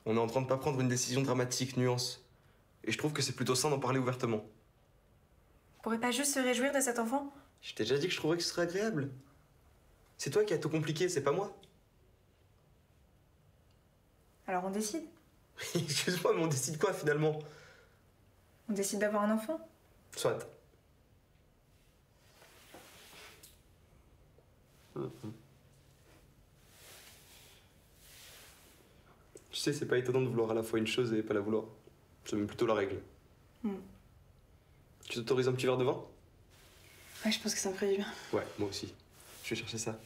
On est en train de pas prendre une décision dramatique, nuance. Et je trouve que c'est plutôt sain d'en parler ouvertement. On pourrait pas juste se réjouir de cet enfant? Je t'ai déjà dit que je trouverais que ce serait agréable. C'est toi qui as tout compliqué, c'est pas moi. Alors on décide. Excuse-moi, mais on décide quoi finalement? On décide d'avoir un enfant. Soit. Tu sais, c'est pas étonnant de vouloir à la fois une chose et pas la vouloir. C'est même plutôt la règle. Tu t'autorises un petit verre de vin? Ouais, je pense que ça me ferait du bien. Ouais, moi aussi. Je vais chercher ça.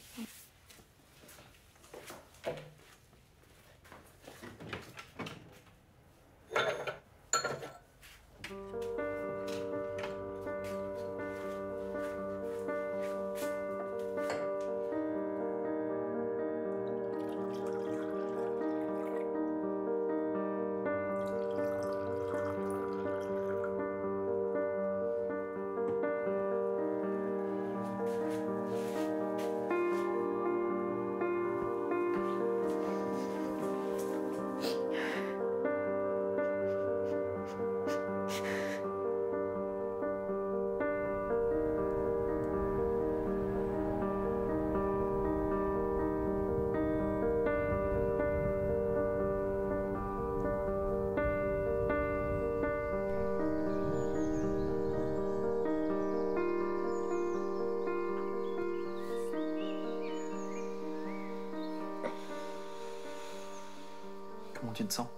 Comment tu te sens?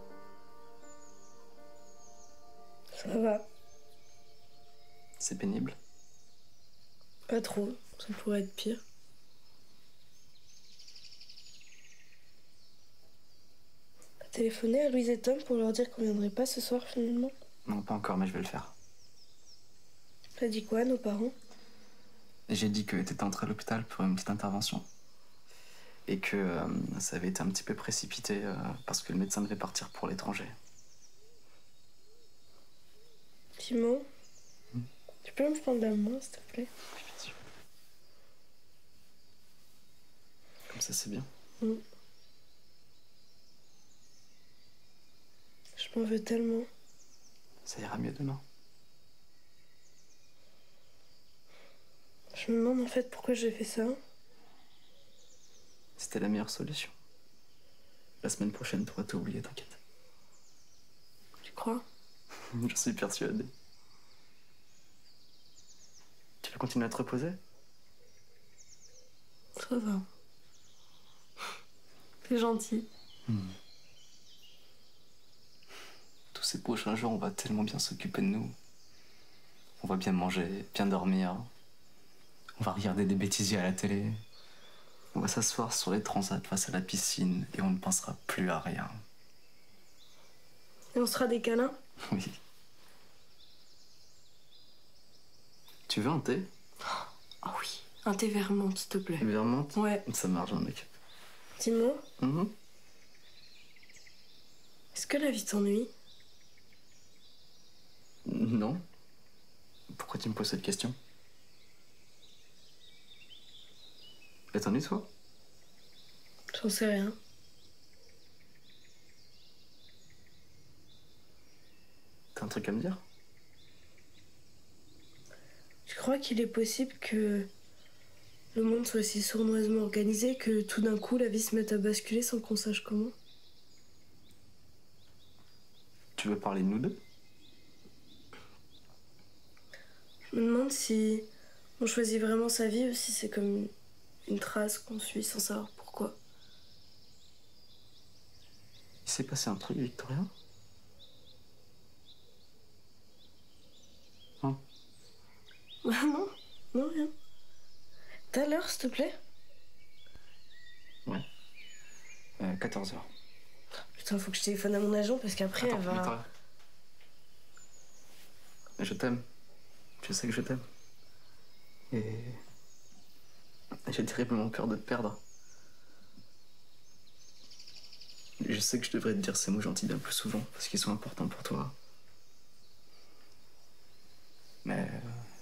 Ça va. C'est pénible. Pas trop. Ça pourrait être pire. T'as téléphoné à Louise et Tom pour leur dire qu'on viendrait pas ce soir finalement? Non, pas encore, mais je vais le faire. T'as dit quoi à nos parents? J'ai dit que t'étais entré à l'hôpital pour une petite intervention. Et que ça avait été un petit peu précipité parce que le médecin devait partir pour l'étranger. Timon, tu peux me prendre la main, s'il te plaît? Oui, bien sûr. Comme ça, c'est bien. Je m'en veux tellement. Ça ira mieux demain. Je me demande en fait pourquoi j'ai fait ça. C'était la meilleure solution. La semaine prochaine, t'auras tout oublié, t'inquiète. Tu crois? Je suis persuadé. Tu veux continuer à te reposer? Ça va. C'est gentil. Tous ces prochains jours, on va tellement bien s'occuper de nous. On va bien manger, bien dormir. On va regarder des bêtisiers à la télé. On va s'asseoir sur les transats face à la piscine et on ne pensera plus à rien. Et on sera des câlins? Oui. Tu veux un thé? Ah oui. Un thé vert menthe, s'il te plaît. Vert menthe? Ouais. Ça marche, j'en occupe. Timon, est-ce que la vie t'ennuie? Non. Pourquoi tu me poses cette question? Et t'ennuies, toi? J'en sais rien. T'as un truc à me dire? Tu crois qu'il est possible que le monde soit si sournoisement organisé que tout d'un coup la vie se mette à basculer sans qu'on sache comment? Tu veux parler de nous deux? Je me demande si on choisit vraiment sa vie ou si c'est comme une trace qu'on suit sans savoir pourquoi. Il s'est passé un truc, Victoria? Hein? Non, non, rien. T'as l'heure, s'il te plaît? Ouais. 14h. Putain, faut que je téléphone à mon agent parce qu'après elle va... Victoria. Je t'aime. Je sais que je t'aime. Et j'ai terriblement peur de te perdre. Je sais que je devrais te dire ces mots gentils bien plus souvent parce qu'ils sont importants pour toi. Mais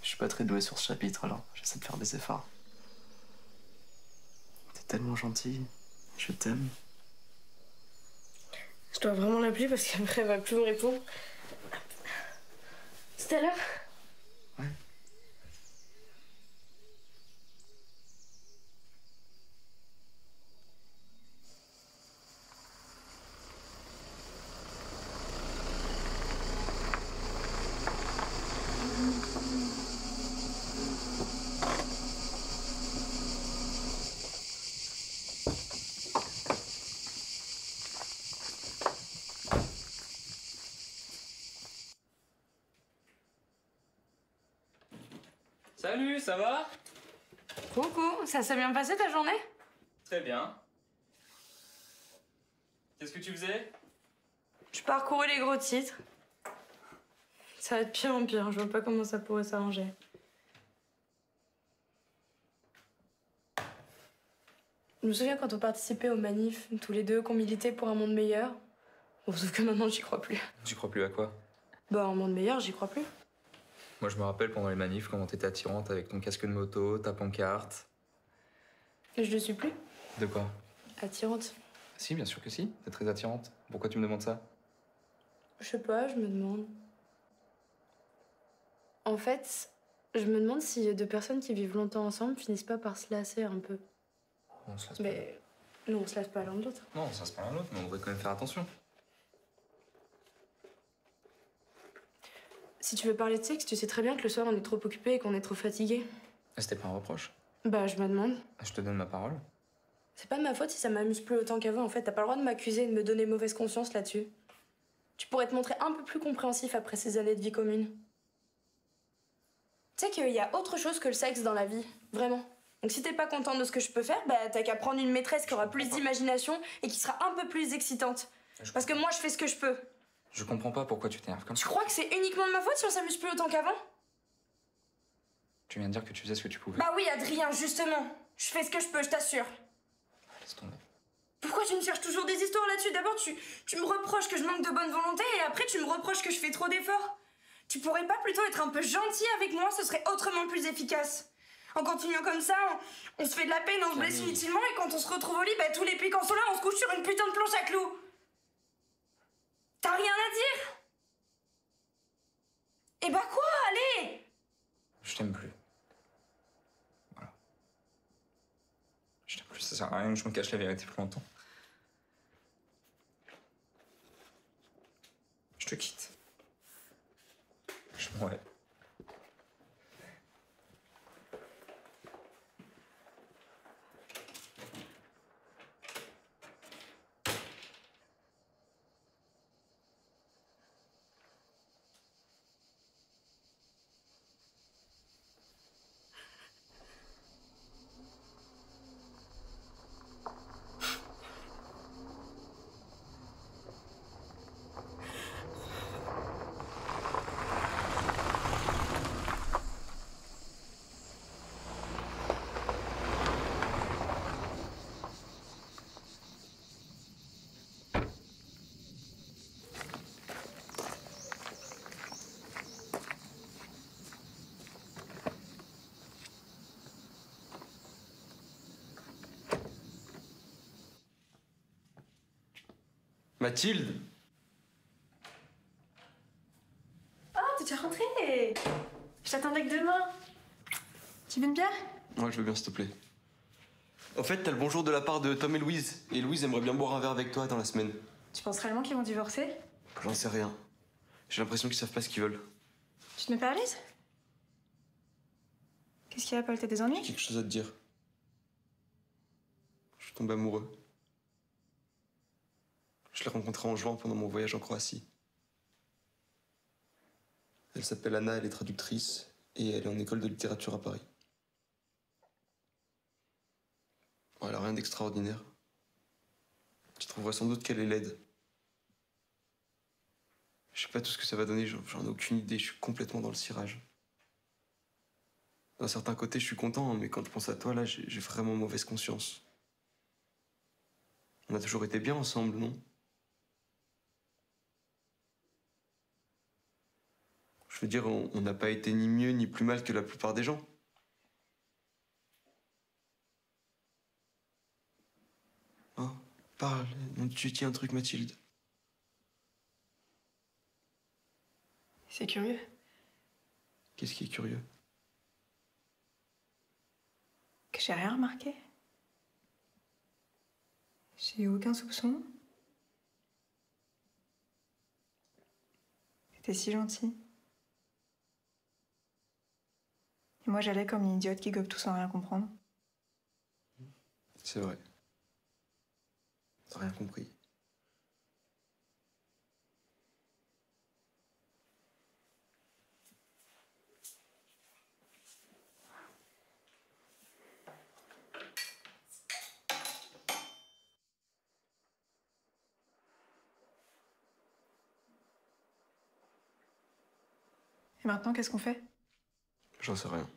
je suis pas très doué sur ce chapitre, alors j'essaie de faire des efforts. T'es tellement gentil. Je t'aime. Je dois vraiment l'appeler parce qu'après elle va plus me répondre. C'est à l'heure? Ouais. ça va? Coucou, ça s'est bien passé ta journée? Très bien. Qu'est-ce que tu faisais? Je parcourais les gros titres. Ça va être pire en pire, je vois pas comment ça pourrait s'arranger. Je me souviens quand on participait aux manifs, tous les deux, qu'on militait pour un monde meilleur. Bon, sauf que maintenant, j'y crois plus. Tu crois plus à quoi? Bah, un monde meilleur, j'y crois plus. Moi, je me rappelle pendant les manifs comment t'étais attirante avec ton casque de moto, ta pancarte. Et je le suis plus. De quoi? Attirante. Si, bien sûr que si. T'es très attirante. Pourquoi tu me demandes ça? Je sais pas, je me demande. En fait, je me demande si deux personnes qui vivent longtemps ensemble finissent pas par se lasser un peu. On se lasse pas. Mais nous, on se lasse pas l'un de l'autre. Non, on se lasse pas l'un l'autre, mais on devrait quand même faire attention. Si tu veux parler de sexe, tu sais très bien que le soir, on est trop occupé et qu'on est trop fatigué. C'était pas un reproche. Bah, je me demande. Je te donne ma parole. C'est pas de ma faute si ça m'amuse plus autant qu'avant, en fait. T'as pas le droit de m'accuser et de me donner mauvaise conscience là-dessus. Tu pourrais te montrer un peu plus compréhensif après ces années de vie commune. Tu sais qu'il y a autre chose que le sexe dans la vie, vraiment. Donc si t'es pas content de ce que je peux faire, bah t'as qu'à prendre une maîtresse qui aura plus d'imagination et qui sera un peu plus excitante. Parce que moi, je fais ce que je peux. Je comprends pas pourquoi tu t'énerves comme Tu ça. crois que c'est uniquement de ma faute si on s'amuse plus autant qu'avant? Tu viens de dire que tu faisais ce que tu pouvais. Bah oui, Adrien, justement. Je fais ce que je peux, je t'assure. Laisse tomber. Pourquoi tu me cherches toujours des histoires là-dessus? D'abord, tu me reproches que je manque de bonne volonté et après, tu me reproches que je fais trop d'efforts. Tu pourrais pas plutôt être un peu gentil avec moi? Ce serait autrement plus efficace. En continuant comme ça, on se fait de la peine, on se blesse inutilement et quand on se retrouve au lit, bah, tous les piquants sont là, on se couche sur une putain de planche à clous. T'as rien à dire? Eh bah quoi? Allez! Je t'aime plus. Voilà. Je t'aime plus, ça sert à rien que je me cache la vérité plus longtemps. Je te quitte. Je m'en vais. Mathilde! Oh, t'es déjà rentrée? Je t'attendais que demain. Tu viens bien? Ouais, je veux bien, s'il te plaît. En fait, t'as le bonjour de la part de Tom et Louise. Et Louise aimerait bien boire un verre avec toi dans la semaine. Tu penses réellement qu'ils vont divorcer? J'en sais rien. J'ai l'impression qu'ils savent pas ce qu'ils veulent. Tu te mets pas à l'aise? Qu'est-ce qu'il y a, Paul? T'as des ennuis? Quelque chose à te dire. Je suis tombé amoureux. Je l'ai rencontrée en juin pendant mon voyage en Croatie. Elle s'appelle Anna, elle est traductrice et elle est en école de littérature à Paris. Bon, elle a rien d'extraordinaire. Tu trouveras sans doute qu'elle est laide. Je sais pas tout ce que ça va donner, j'en ai aucune idée, je suis complètement dans le cirage. D'un certain côté, je suis content, mais quand je pense à toi, là, j'ai vraiment mauvaise conscience. On a toujours été bien ensemble, non? Je veux dire, on n'a pas été ni mieux ni plus mal que la plupart des gens. Oh, parle. Non, tu dis un truc, Mathilde. C'est curieux. Qu'est-ce qui est curieux? Que j'ai rien remarqué. J'ai eu aucun soupçon. T'étais si gentil. Et moi, j'allais comme une idiote qui gobe tout sans rien comprendre. C'est vrai. T'as rien compris. Et maintenant, qu'est-ce qu'on fait? J'en sais rien.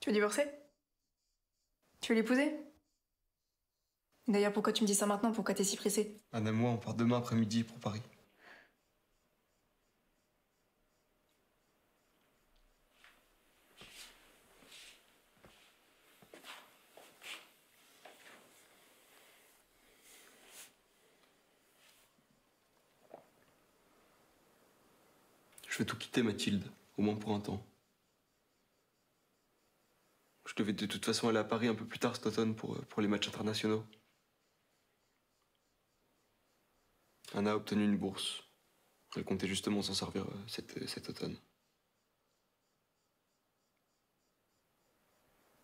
Tu veux divorcer? Tu veux l'épouser? D'ailleurs, pourquoi tu me dis ça maintenant? Pourquoi t'es si pressée? Anna et moi, on part demain après-midi pour Paris. Je vais tout quitter, Mathilde, au moins pour un temps. Je devais de toute façon aller à Paris un peu plus tard cet automne pour les matchs internationaux. Anna a obtenu une bourse. Elle comptait justement s'en servir cet automne.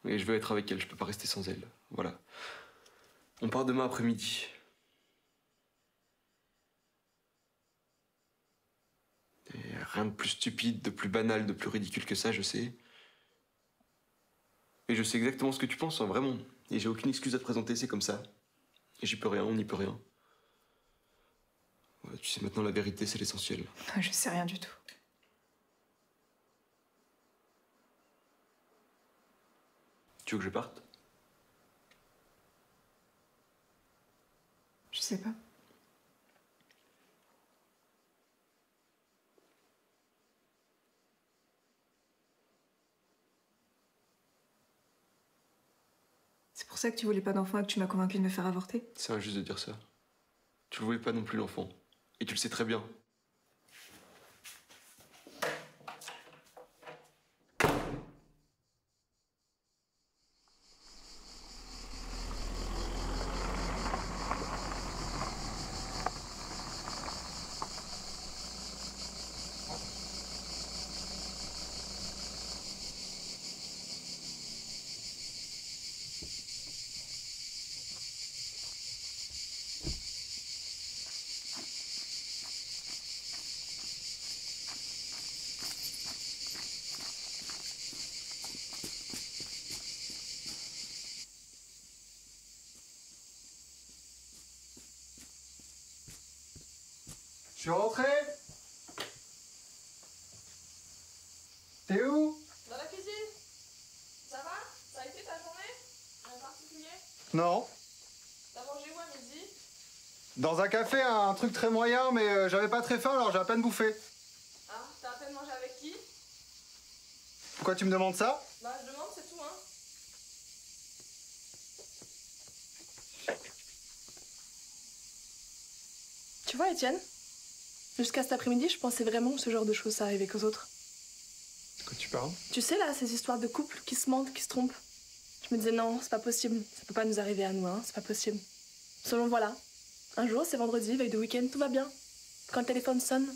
Et je veux être avec elle, je peux pas rester sans elle. Voilà. On part demain après-midi. Et rien de plus stupide, de plus banal, de plus ridicule que ça, je sais. Et je sais exactement ce que tu penses, hein, vraiment. Et j'ai aucune excuse à te présenter, c'est comme ça. Et j'y peux rien, on n'y peut rien. Ouais, tu sais, maintenant, la vérité, c'est l'essentiel. Je sais rien du tout. Tu veux que je parte? Je sais pas. C'est pour ça que tu voulais pas d'enfant et que tu m'as convaincu de me faire avorter? C'est injuste de dire ça. Tu ne voulais pas non plus l'enfant. Et tu le sais très bien. Je suis rentré. T'es où? Dans la cuisine. Ça va? Ça a été ta journée? Rien de particulier? Non. T'as mangé où à midi? Dans un café, un truc très moyen, mais j'avais pas très faim, alors j'ai à peine bouffé. Hein? T'as à peine mangé avec qui? Pourquoi tu me demandes ça? Bah je demande, c'est tout, hein. Tu vois, Étienne, jusqu'à cet après-midi, je pensais vraiment que ce genre de choses, ça arrivait qu'aux autres. De quoi tu parles? Tu sais, là, ces histoires de couples qui se mentent, qui se trompent. Je me disais, non, c'est pas possible. Ça peut pas nous arriver à nous, hein, c'est pas possible. Seulement, voilà. Un jour, c'est vendredi, veille de week-end, tout va bien. Quand le téléphone sonne.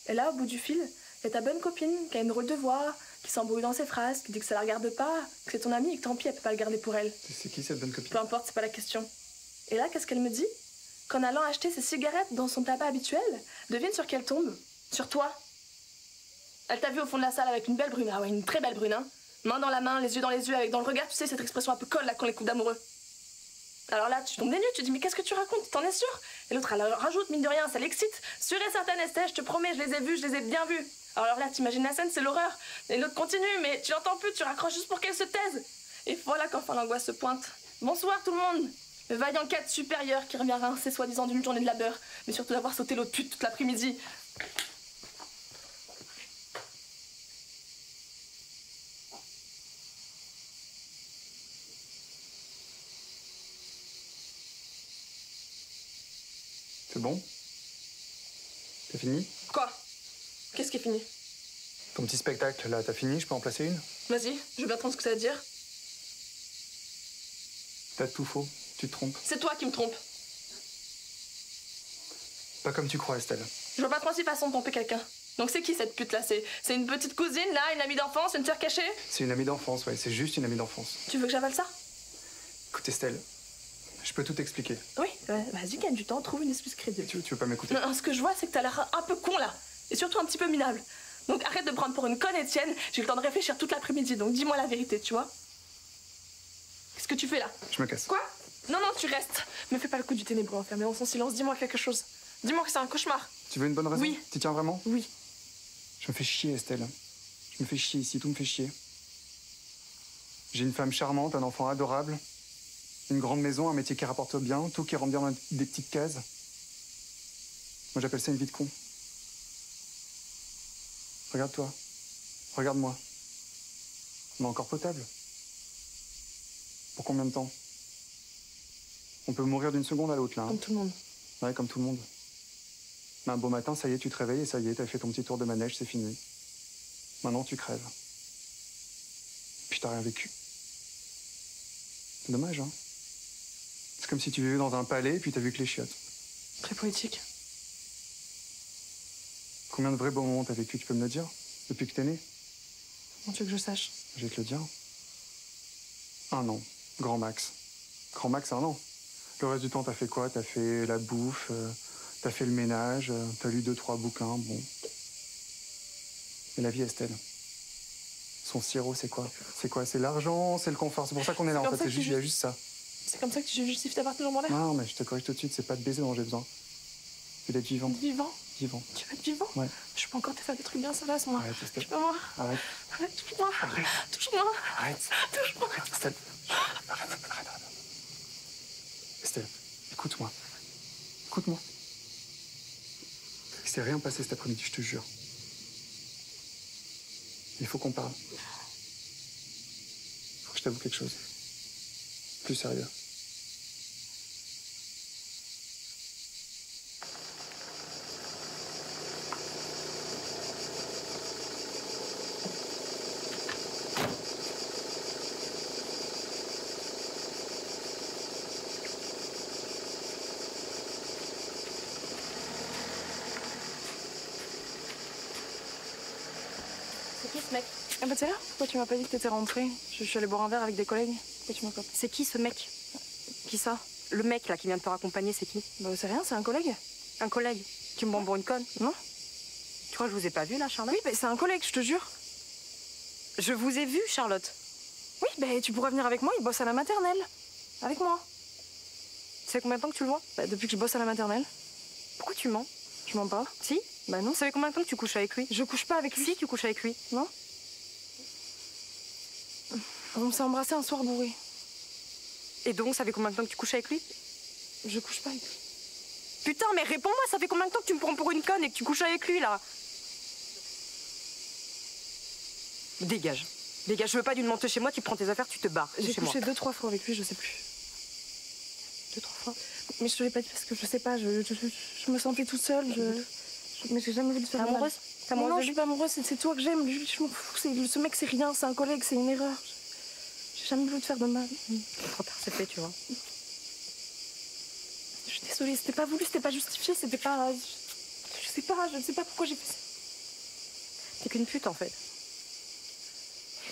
Et là, au bout du fil, il y a ta bonne copine qui a une drôle de voix, qui s'embrouille dans ses phrases, qui dit que ça la regarde pas, que c'est ton amie et que tant pis, elle peut pas le garder pour elle. C'est qui cette bonne copine? Peu importe, c'est pas la question. Et là, qu'est-ce qu'elle me dit? Qu'en allant acheter ses cigarettes dans son tabac habituel, devine sur qui elle tombe? Sur toi. Elle t'a vu au fond de la salle avec une belle brune, ah ouais, une très belle brune, hein. Main dans la main, les yeux dans les yeux, avec dans le regard, tu sais, cette expression un peu colle là quand les coups d'amoureux. Alors là, tu tombes des nues, tu dis, mais qu'est-ce que tu racontes? T'en es sûr? Et l'autre, elle rajoute, mine de rien, ça l'excite. Sûr et certaine, Estelle, je te promets, je les ai vus, je les ai bien vus. Alors là, t'imagines la scène, c'est l'horreur. Et l'autre continue, mais tu l'entends plus, tu raccroches juste pour qu'elle se taise. Et voilà qu'enfin l'angoisse se pointe. Bonsoir tout le monde. Le vaillant cadre supérieur qui revient rincer soi-disant d'une journée de labeur, mais surtout d'avoir sauté l'autre pute toute l'après-midi. C'est bon? T'as fini? Quoi? Qu'est-ce qui est fini? Ton petit spectacle, là, t'as fini? Je peux en placer une? Vas-y, je veux bien entendre ce que ça veut dire. T'as tout faux. Tu te trompes. C'est toi qui me trompes. Pas comme tu crois, Estelle. Je vois pas 36 façons de tromper quelqu'un. Donc c'est qui cette pute là? C'est une petite cousine là, une amie d'enfance, une sœur cachée? C'est une amie d'enfance, ouais. C'est juste une amie d'enfance. Tu veux que j'avale ça? Écoute, Estelle, je peux tout expliquer. Oui, vas-y, gagne du temps, trouve une excuse crédible. Tu veux pas m'écouter? Non, ce que je vois, c'est que t'as l'air un peu con là. Et surtout un petit peu minable. Donc arrête de me prendre pour une conne, Étienne. J'ai eu le temps de réfléchir toute l'après-midi, donc dis-moi la vérité, tu vois? Qu'est-ce que tu fais là? Je me casse. Quoi? Non, non, tu restes. Me fais pas le coup du ténébreux enfermé dans son silence, dis-moi quelque chose. Dis-moi que c'est un cauchemar. Tu veux une bonne raison? Oui. T'y tiens vraiment? Oui. Je me fais chier, Estelle. Je me fais chier ici, tout me fait chier. J'ai une femme charmante, un enfant adorable, une grande maison, un métier qui rapporte bien, tout qui rentre bien dans des petites cases. Moi, j'appelle ça une vie de con. Regarde-toi. Regarde-moi. On est encore potable. Pour combien de temps? On peut mourir d'une seconde à l'autre, là. Hein. Comme tout le monde. Ouais, comme tout le monde. Mais un beau matin, ça y est, tu te réveilles et ça y est, t'as fait ton petit tour de manège, c'est fini. Maintenant, tu crèves. Puis t'as rien vécu. C'est dommage, hein? C'est comme si tu vivais dans un palais et puis t'as vu que les chiottes. Très poétique. Combien de vrais beaux moments t'as vécu, tu peux me le dire? Depuis que t'es né? Comment tu veux que je sache? Je vais te le dire. 1 an, grand max. Grand max, 1 an. Le reste du temps, t'as fait quoi? T'as fait la bouffe, t'as fait le ménage, t'as lu 2-3 bouquins, bon. Et la vie, Estelle. Son sirop, c'est quoi? C'est quoi? C'est l'argent, c'est le confort. C'est pour ça qu'on est là, en fait. C'est juste, il y a juste ça. C'est comme ça que tu justifies d'avoir tes jambes en l'air? Non, mais je te corrige tout de suite, c'est pas de baiser dont j'ai besoin. C'est d'être vivant. Vivant? Vivant. Tu veux être vivant? Ouais. Je peux encore te faire des trucs bien salaces, moi. Arrête, Estelle. Je peux moi. Arrête. Arrête, touche-moi. Arrête. Touche-moi. Arrête. Touche-moi. Arrête, Estelle. Arrête. Estelle, écoute-moi. Écoute-moi. Il s'est rien passé cet après-midi, je te jure. Il faut qu'on parle. Faut que je t'avoue quelque chose. Plus sérieux. C'est qui ce mec? Ah bah t'es là? Pourquoi tu m'as pas dit que t'étais rentrée? Je suis allée boire un verre avec des collègues. Pourquoi tu m'as pas? C'est qui ce mec? Qui ça? Le mec là qui vient de te raccompagner, c'est qui? Bah c'est rien, c'est un collègue. Un collègue? Tu me prends pour une conne? Non. Tu crois que je vous ai pas vu là, Charlotte? Oui, bah c'est un collègue, je te jure. Je vous ai vu, Charlotte. Oui, bah tu pourrais venir avec moi, il bosse à la maternelle. Avec moi. Ça fait combien de temps que tu le vois? Bah depuis que je bosse à la maternelle. Pourquoi tu mens? Je mens pas. Si? Bah non. Ça fait combien de temps que tu couches avec lui? Je couche pas avec lui. Si, tu couches avec lui. Non. On s'est embrassé un soir bourré. Et donc, ça fait combien de temps que tu couches avec lui? Je couche pas avec lui. Putain, mais réponds-moi, ça fait combien de temps que tu me prends pour une conne et que tu couches avec lui, là? Dégage. Dégage, je veux pas d'une montée chez moi, tu prends tes affaires, tu te barres. J'ai chez moi. couché 2-3 fois avec lui, je sais plus. 2-3 fois. Mais je te l'ai pas dit parce que je sais pas, je me sentais toute seule, mais j'ai jamais voulu te faire T'es mal. amoureuse? T'es amoureuse Non, de je lui? suis pas amoureuse, c'est toi que j'aime. Lui, je m'en fous. Ce mec, c'est rien, c'est un collègue, c'est une erreur. J'ai jamais voulu te faire de mal. Trop tard, c'est fait, tu vois. Je suis désolée, c'était pas voulu, c'était pas justifié, c'était pas. Je ne sais pas pourquoi j'ai fait ça. T'es qu'une pute, en fait.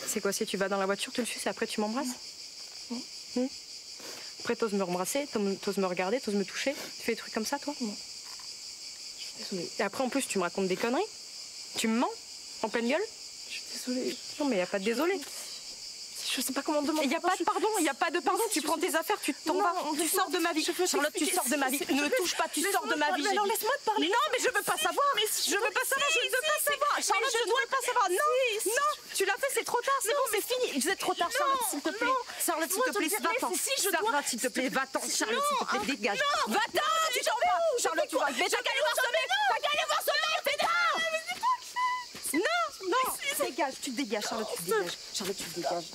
C'est quoi, si tu vas dans la voiture, tu le suces et après tu m'embrasses? Après, t'oses me embrasser, t'oses me regarder, t'oses me toucher. Tu fais des trucs comme ça, toi? Non. Je suis désolée. Et après, en plus, tu me racontes des conneries? Tu me mens? En pleine gueule? Je suis désolée. Non, mais y a pas de désolé. Je sais pas comment demander. Il y a pas de pardon, il y a pas de pardon. Tu prends tes affaires, tu t'en vas. Tu sors de ma vie. Charlotte, tu sors de ma vie. Ne me touche pas, tu sors de ma vie. Non, laisse-moi te parler. Non, mais je veux pas savoir. Je veux pas savoir, je ne veux pas savoir. Charlotte, je ne dois pas savoir. Non, non, tu l'as fait, c'est trop tard. C'est bon, c'est fini. Vous êtes trop tard, Charlotte, s'il te plaît. Charlotte, s'il te plaît, va-t'en. Charlotte, s'il te plaît, va-t'en. Charlotte, s'il te plaît, dégage. Va-t'en, tu t'en vas. Charlotte, tu vas. Mais t'as qu'à aller voir ce mec. T'as qu'à aller voir ce mec, putain. Non, non, dégage, tu dégages, Charlotte, tu dégages. Charlotte, tu dégages.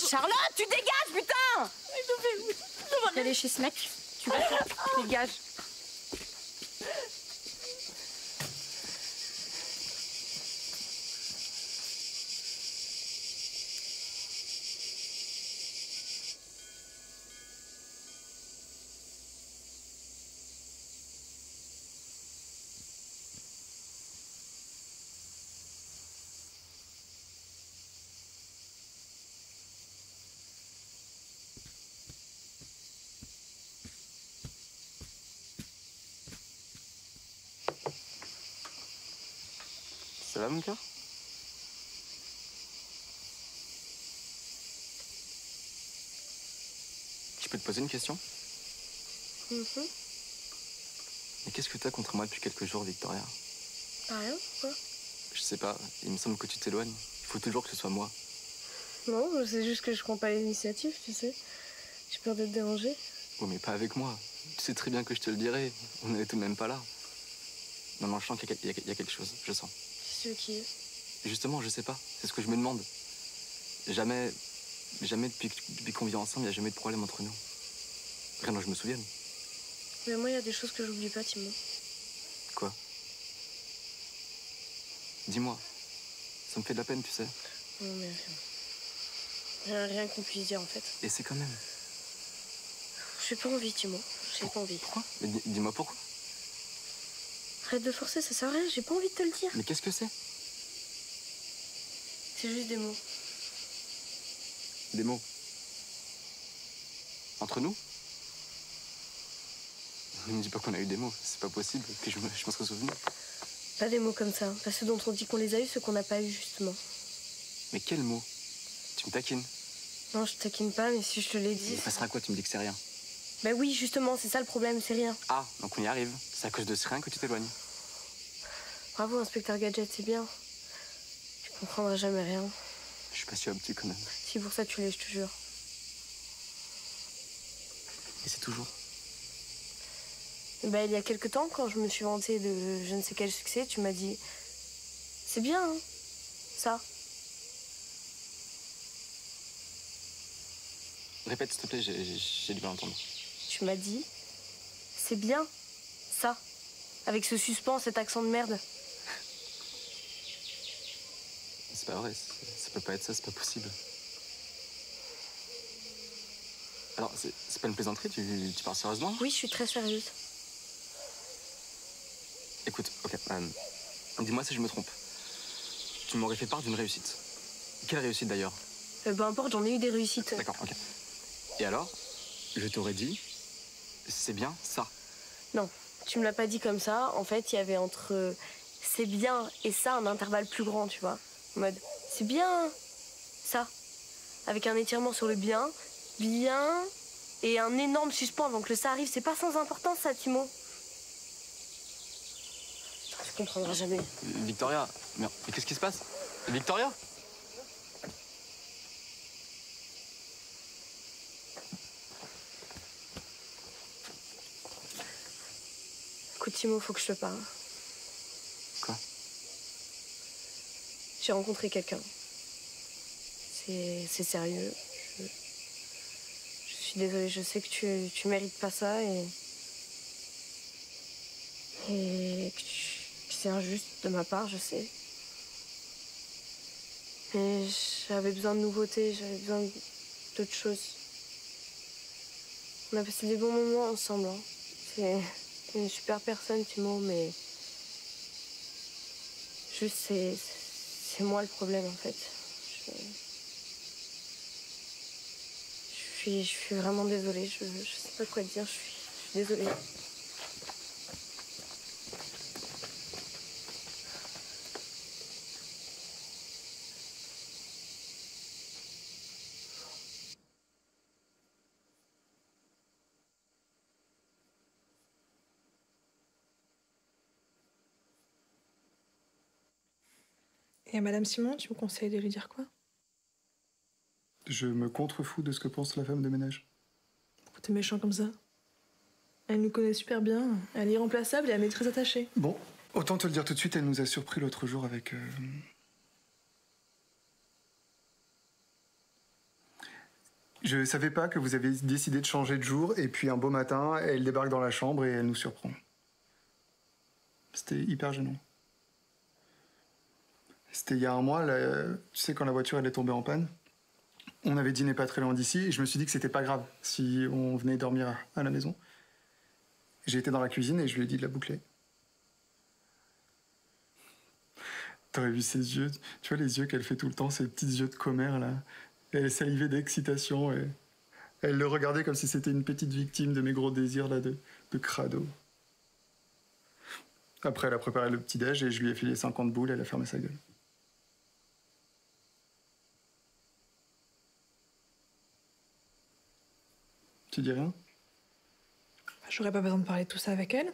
Charlotte, tu dégages, putain. Allez chez ce mec, tu dégages. Ça va, mon cœur? Je peux te poser une question? Mais qu'est-ce que t'as contre moi depuis quelques jours, Victoria? Pas rien, pourquoi? Je sais pas, il me semble que tu t'éloignes. Il faut toujours que ce soit moi. Non, c'est juste que je prends pas l'initiative, tu sais. J'ai peur d'être dérangée. Oh, mais pas avec moi. Tu sais très bien que je te le dirai. On n'est tout de même pas là. Non, je sens qu'il y a quelque chose. Je sens. C'est qui est? Justement, je sais pas. C'est ce que je me demande. Jamais depuis qu'on vit ensemble, il n'y a jamais eu de problème entre nous. Rien dont je me souvienne. Mais moi, il y a des choses que j'oublie pas, Timon. Quoi? Dis-moi. Ça me fait de la peine, tu sais. Non, mais rien qu'on puisse dire, en fait. Et c'est quand même. J'ai pas envie, Timon. J'ai pas envie. Pourquoi? Mais dis-moi pourquoi. Arrête de forcer, ça sert à rien. J'ai pas envie de te le dire. Mais qu'est-ce que c'est? C'est juste des mots. Des mots. Entre nous? Ne me dis pas qu'on a eu des mots. C'est pas possible que je m'en serais souvenu. Pas des mots comme ça. Pas ceux dont on dit qu'on les a eus, ceux qu'on n'a pas eus, justement. Mais quels mots? Tu me taquines? Non, je taquine pas, mais si je te l'ai dit... Il passera quoi? Tu me dis que c'est rien. Bah oui, justement, c'est ça le problème, c'est rien. Ah, donc on y arrive. C'est à cause de ce rien que tu t'éloignes. Bravo, inspecteur Gadget, c'est bien. Tu comprendras jamais rien. Je suis pas si obtus quand même. Si pour ça tu l'es, je te jure. Et c'est toujours. Bah, il y a quelque temps, quand je me suis vantée de je ne sais quel succès, tu m'as dit... C'est bien, hein, ça. Répète, s'il te plaît, j'ai du mal à entendre. Tu m'as dit... C'est bien, ça. Avec ce suspens, cet accent de merde. C'est pas vrai, ça peut pas être ça, c'est pas possible. Alors, c'est pas une plaisanterie, tu parles sérieusement? Oui, je suis très sérieuse. Écoute, ok, dis-moi si je me trompe. Tu m'aurais fait part d'une réussite. Quelle réussite d'ailleurs? Peu importe, j'en ai eu des réussites. D'accord, ok. Et alors, je t'aurais dit, c'est bien ça. Non, tu me l'as pas dit comme ça. En fait, il y avait entre c'est bien et ça un intervalle plus grand, tu vois. En mode, c'est bien ça. Avec un étirement sur le bien, bien, et un énorme suspens avant que le ça arrive. C'est pas sans importance, ça, Timo. Tu comprendras jamais. Victoria, mais qu'est-ce qui se passe? Victoria? Écoute, Timo, faut que je te parle. Quoi? J'ai rencontré quelqu'un. C'est sérieux. Je suis désolée, je sais que tu mérites pas ça et que c'est injuste de ma part, je sais. Mais j'avais besoin de nouveautés, j'avais besoin d'autres choses. On a passé des bons moments ensemble. Hein. C'est une super personne, Timo, mais juste c'est moi le problème en fait. Je suis vraiment désolée, je sais pas quoi dire, je suis désolée. Et à Madame Simon, tu me conseilles de lui dire quoi? Je me contrefous de ce que pense la femme de ménage. Pourquoi t'es méchant comme ça? Elle nous connaît super bien, elle est irremplaçable et elle m'est très attachée. Bon, autant te le dire tout de suite, elle nous a surpris l'autre jour avec... Je savais pas que vous avez décidé de changer de jour, et puis un beau matin, elle débarque dans la chambre et elle nous surprend. C'était hyper gênant. C'était il y a un mois, là, tu sais, quand la voiture elle est tombée en panne. On avait dîné pas très loin d'ici, et je me suis dit que c'était pas grave si on venait dormir à la maison. J'ai été dans la cuisine et je lui ai dit de la boucler. T'aurais vu ses yeux, tu vois les yeux qu'elle fait tout le temps, ces petits yeux de commère là. Elle salivait d'excitation et elle le regardait comme si c'était une petite victime de mes gros désirs là de crado. Après elle a préparé le petit-déj et je lui ai filé 50 boules et elle a fermé sa gueule. Tu dis rien? J'aurais pas besoin de parler de tout ça avec elle.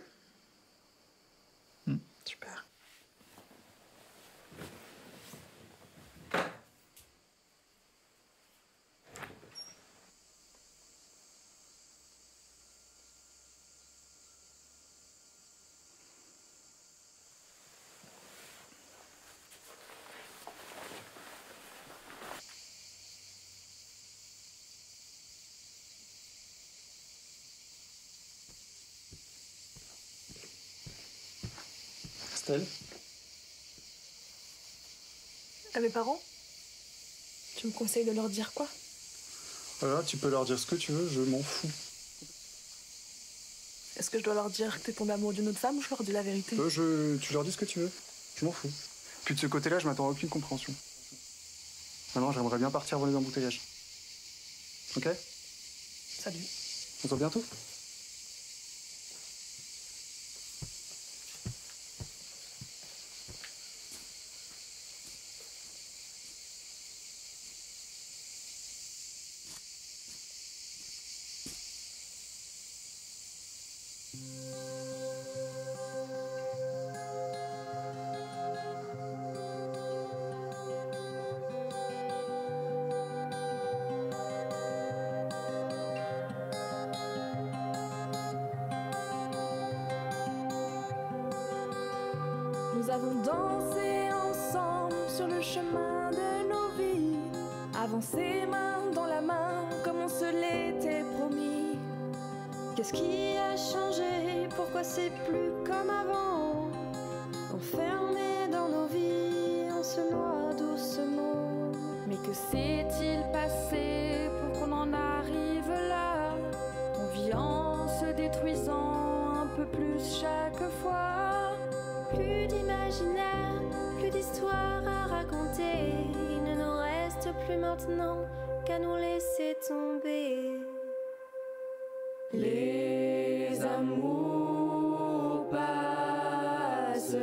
Elle? À mes parents? Tu me conseilles de leur dire quoi? Voilà, tu peux leur dire ce que tu veux, je m'en fous. Est-ce que je dois leur dire que t'es tombé amoureux d'une autre femme ou je leur dis la vérité? Tu leur dis ce que tu veux, je m'en fous. Puis de ce côté-là, je m'attends à aucune compréhension. Maintenant, j'aimerais bien partir voir les embouteillages. Ok? Salut. On se voit bientôt. Nous avons dansé ensemble sur le chemin de nos vies, avancé main dans la main comme on se l'était promis. Qu'est-ce qui a changé? Pourquoi c'est plus comme avant? Enfermés dans nos vies, on se noie doucement. Mais que s'est-il passé pour qu'on en arrive là? On vit en se détruisant un peu plus chaque fois. Plus d'imaginaire, plus d'histoire à raconter. Il ne nous reste plus maintenant qu'à nous laisser tomber. Les amours passent,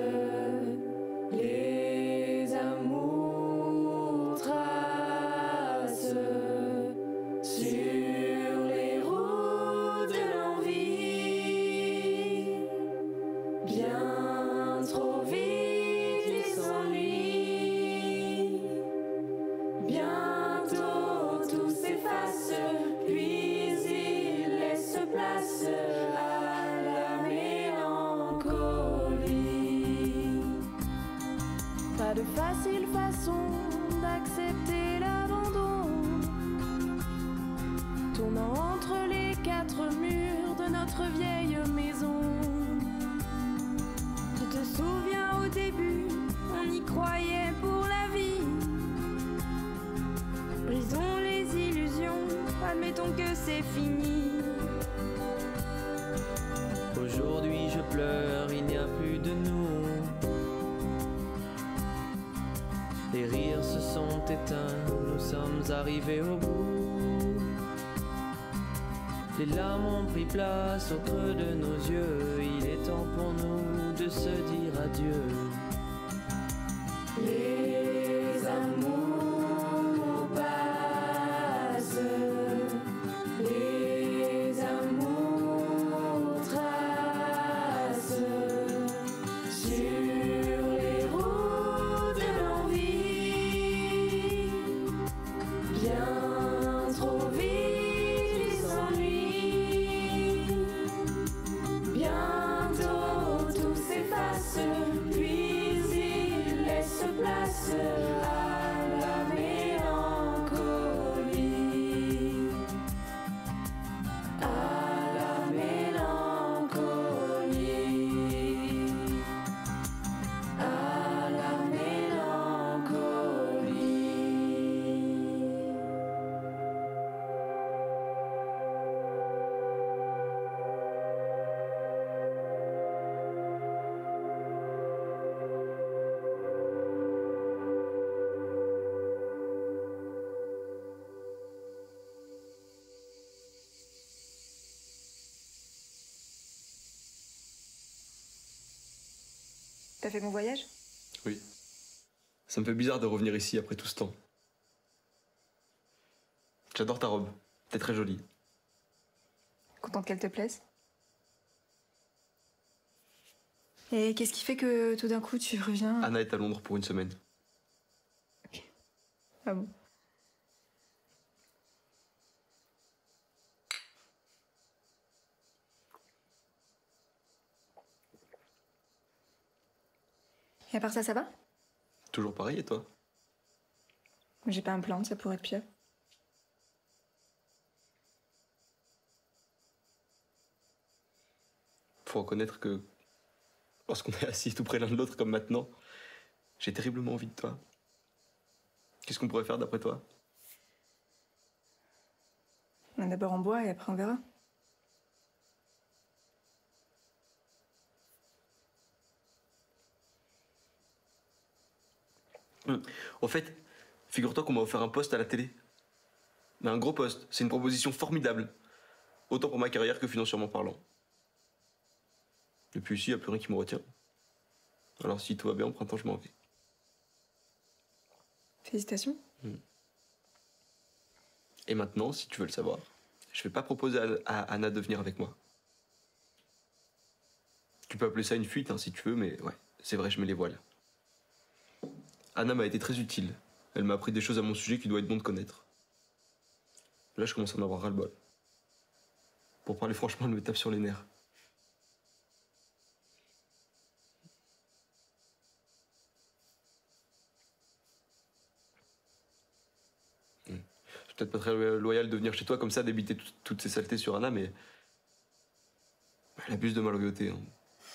les amours tracent sur les routes de l'envie. Bien trop vite ils s'ennuient. Bientôt tout s'efface, puis il laisse place à la mélancolie. Pas de facile façon d'accepter l'abandon, tournant entre les quatre murs de notre vieille maison. Tu te souviens au début, on y croyait pour la vie. Brisons les illusions, admettons que c'est fini. Aujourd'hui je pleure, il n'y a plus de nous. Les rires se sont éteints, nous sommes arrivés au bout. Les larmes ont pris place au creux de nos yeux. Il est temps pour nous de se dire adieu. Les amours passent, les amours tracent sur les routes de l'envie. Bien trop vite ils s'ennuient. Bientôt tout s'efface, puis il laisse place à la mélancolie. À la mélancolie. À la mélancolie. T'as fait mon voyage? Oui. Ça me fait bizarre de revenir ici après tout ce temps. J'adore ta robe. T'es très jolie. Contente qu'elle te plaise? Et qu'est-ce qui fait que tout d'un coup tu reviens? Anna est à Londres pour une semaine. Ah bon? Et à part ça, ça va? Toujours pareil et toi? J'ai pas un plan, ça pourrait être pire. Faut reconnaître que... En lorsqu'on est assis tout près l'un de l'autre comme maintenant. J'ai terriblement envie de toi. Qu'est-ce qu'on pourrait faire d'après toi? D'abord en bois et après on verra. En fait, figure-toi qu'on m'a offert un poste à la télé. Mais un gros poste, c'est une proposition formidable. Autant pour ma carrière que financièrement parlant. Et puis ici, il n'y a plus rien qui me retient. Alors si tout va bien, au printemps, je m'en vais. Félicitations. Et maintenant, si tu veux le savoir, je vais pas proposer à Anna de venir avec moi. Tu peux appeler ça une fuite, hein, si tu veux, mais ouais, c'est vrai, je mets les voiles. Anna m'a été très utile. Elle m'a appris des choses à mon sujet qui doit être bon de connaître. Là, je commence à en avoir ras-le-bol. Pour parler franchement, elle me tape sur les nerfs. C'est peut-être pas très loyal de venir chez toi comme ça, débiter toutes ces saletés sur Anna, mais elle abuse de ma loyauté. Hein.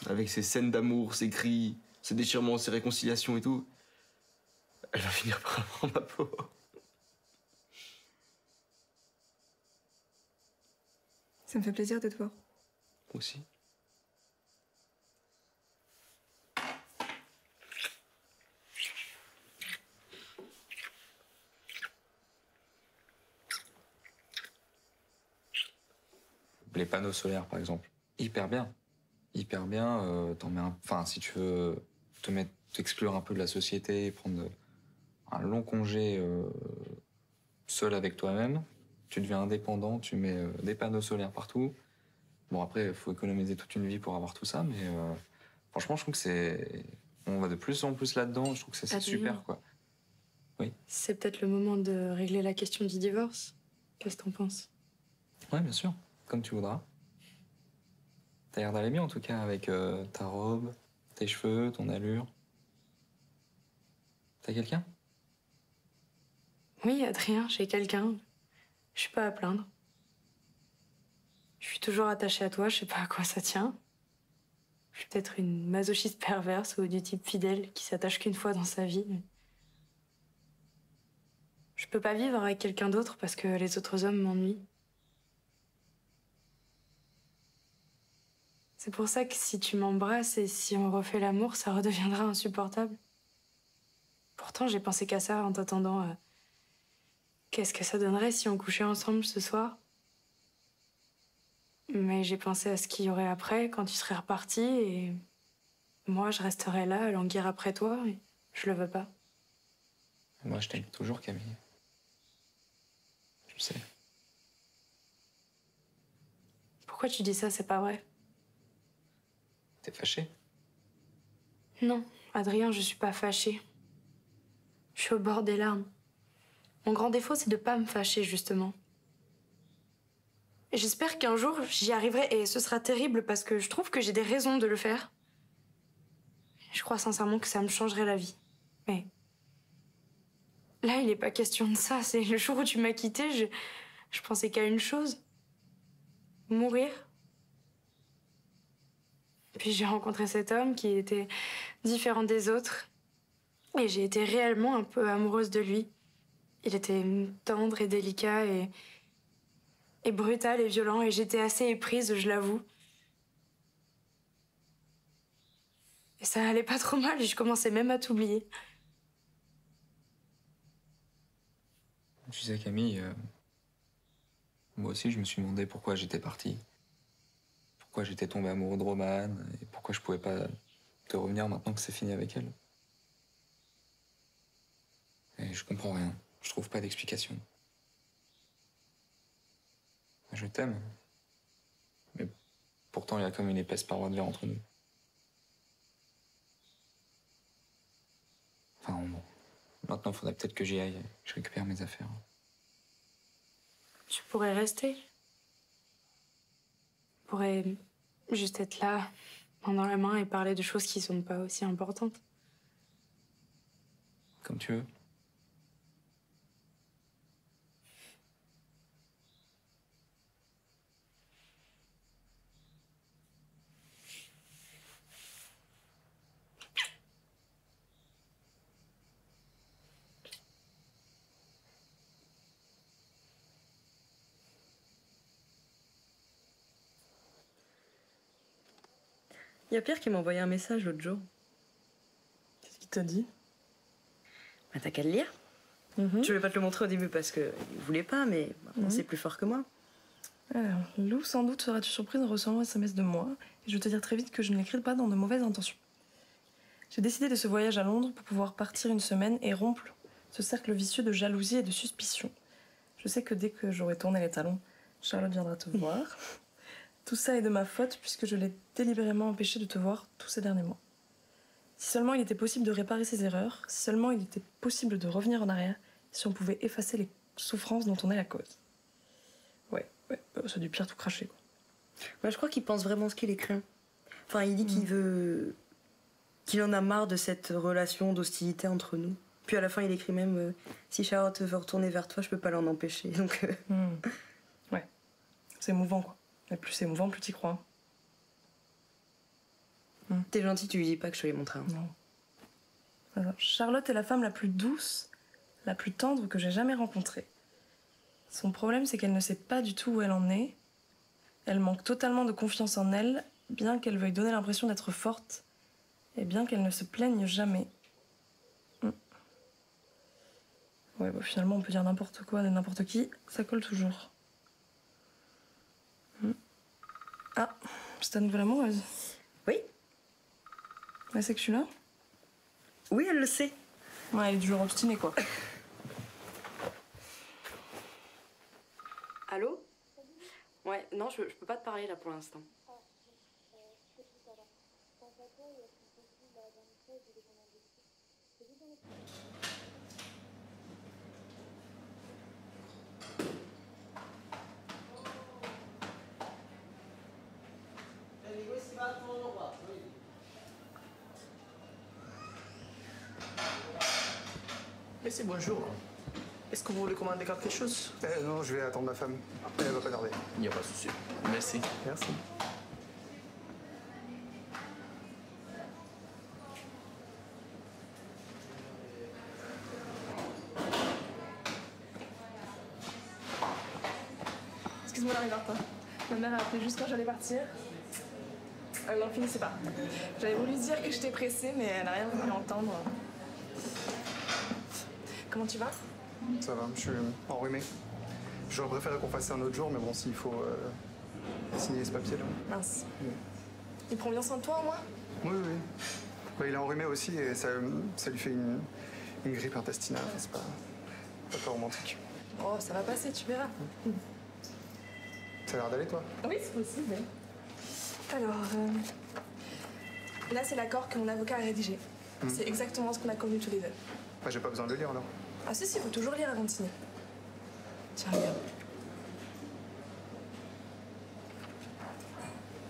Avec ses scènes d'amour, ses cris, ses déchirements, ses réconciliations et tout. Elle va finir par avoir ma peau. Ça me fait plaisir de te voir. Moi aussi. Les panneaux solaires, par exemple. Hyper bien. Hyper bien. T'en mets enfin, si tu veux t'exclure un peu de la société, prendre un long congé seul avec toi-même, tu deviens indépendant, tu mets des panneaux solaires partout. Bon, après, il faut économiser toute une vie pour avoir tout ça, mais franchement, je trouve que c'est... On va de plus en plus là-dedans, je trouve que c'est super, quoi. Oui. C'est peut-être le moment de régler la question du divorce. Qu'est-ce que t'en penses? Ouais, bien sûr. Comme tu voudras. T'as l'air d'aller bien, en tout cas, avec ta robe, tes cheveux, ton allure. T'as quelqu'un? Oui, Adrien, j'ai quelqu'un. Je suis pas à plaindre. Je suis toujours attachée à toi, je sais pas à quoi ça tient. Je suis peut-être une masochiste perverse ou du type fidèle qui s'attache qu'une fois dans sa vie. Je peux pas vivre avec quelqu'un d'autre parce que les autres hommes m'ennuient. C'est pour ça que si tu m'embrasses et si on refait l'amour, ça redeviendra insupportable. Pourtant, j'ai pensé qu'à ça en t'attendant. Qu'est-ce que ça donnerait si on couchait ensemble ce soir? Mais j'ai pensé à ce qu'il y aurait après, quand tu serais reparti, et moi, je resterais là, à languir après toi, et je le veux pas. Moi, je t'aime toujours, Camille. Tu le sais. Pourquoi tu dis ça? C'est pas vrai. T'es fâché? Non, Adrien, je suis pas fâchée. Je suis au bord des larmes. Mon grand défaut, c'est de pas me fâcher, justement. Et j'espère qu'un jour, j'y arriverai, et ce sera terrible parce que je trouve que j'ai des raisons de le faire. Je crois sincèrement que ça me changerait la vie. Mais là, il n'est pas question de ça. C'est le jour où tu m'as quittée, je pensais qu'à une chose. Mourir. Puis j'ai rencontré cet homme qui était différent des autres. Et j'ai été réellement un peu amoureuse de lui. Il était tendre et délicat et brutal et violent, et j'étais assez éprise, je l'avoue. Et ça allait pas trop mal, et je commençais même à t'oublier. Tu sais, Camille, moi aussi, je me suis demandé pourquoi j'étais parti. Pourquoi j'étais tombé amoureux de Romane, et pourquoi je pouvais pas te revenir maintenant que c'est fini avec elle. Et je comprends rien. Je trouve pas d'explication. Je t'aime. Mais pourtant, il y a comme une épaisse paroi de verre entre nous. Enfin, bon. Maintenant, il faudrait peut-être que j'y aille. Je récupère mes affaires. Tu pourrais rester. Tu pourrais juste être là, main dans la main, et parler de choses qui sont pas aussi importantes. Comme tu veux. Y a Pierre qui m'a envoyé un message l'autre jour. Qu'est-ce qu'il t'a dit? Bah t'as qu'à le lire. Je voulais pas te le montrer au début parce que il voulait pas, mais maintenant c'est plus fort que moi. Alors, Lou, sans doute seras-tu surprise en recevant un SMS de moi. Et je veux te dire très vite que je ne l'écris pas dans de mauvaises intentions. J'ai décidé de ce voyage à Londres pour pouvoir partir une semaine et rompre ce cercle vicieux de jalousie et de suspicion. Je sais que dès que j'aurai tourné les talons, Charlotte viendra te voir. Tout ça est de ma faute puisque je l'ai délibérément empêché de te voir tous ces derniers mois. Si seulement il était possible de réparer ses erreurs, si seulement il était possible de revenir en arrière, si on pouvait effacer les souffrances dont on est la cause. Ouais, c'est du pire tout craché, quoi. Bah, je crois qu'il pense vraiment ce qu'il écrit. Enfin, il dit qu'il veut... qu'il en a marre de cette relation d'hostilité entre nous. Puis à la fin, il écrit même si Charlotte veut retourner vers toi, je peux pas l'en empêcher. Donc... Ouais, c'est émouvant, quoi. Et plus c'est émouvant, plus t'y crois. T'es gentil, tu lui dis pas que je te l'ai montré. Non. Alors, Charlotte est la femme la plus douce, la plus tendre que j'ai jamais rencontrée. Son problème, c'est qu'elle ne sait pas du tout où elle en est. Elle manque totalement de confiance en elle, bien qu'elle veuille donner l'impression d'être forte, et bien qu'elle ne se plaigne jamais. Ouais, bah finalement, on peut dire n'importe quoi de n'importe qui, ça colle toujours. Ah, c'est ta nouvelle amoureuse? Oui. Elle sait que je suis là? Oui, elle le sait. Ouais, elle est du genre obstinée, quoi. Allô? Ouais, non, je peux pas te parler là pour l'instant. Monsieur, bonjour. Est-ce que vous voulez commander quelque chose? Non, je vais attendre ma femme. Elle va pas tarder. Il n'y a pas de souci. Merci. Merci. Excuse-moi, Marie-Martin. Ma mère a appelé juste quand j'allais partir. Elle n'en finissait pas. J'avais voulu dire que j'étais pressée, mais elle n'a rien voulu entendre. Comment tu vas? Ça va, je suis enrhumé. J'aurais préféré qu'on fasse ça un autre jour, mais bon, s'il faut signer ce papier-là. Mince. Il prend bien soin de toi, au moins? Oui. Bah, il est enrhumé aussi et ça lui fait une grippe intestinale. Enfin, c'est pas romantique. Oh, ça va passer, tu verras. Ça a l'air d'aller, toi? Oui, c'est possible. Alors, là, c'est l'accord que mon avocat a rédigé. C'est exactement ce qu'on a convenu tous les deux. Bah, j'ai pas besoin de le lire, alors. Ah si, faut toujours lire avant de signer. Tiens, regarde.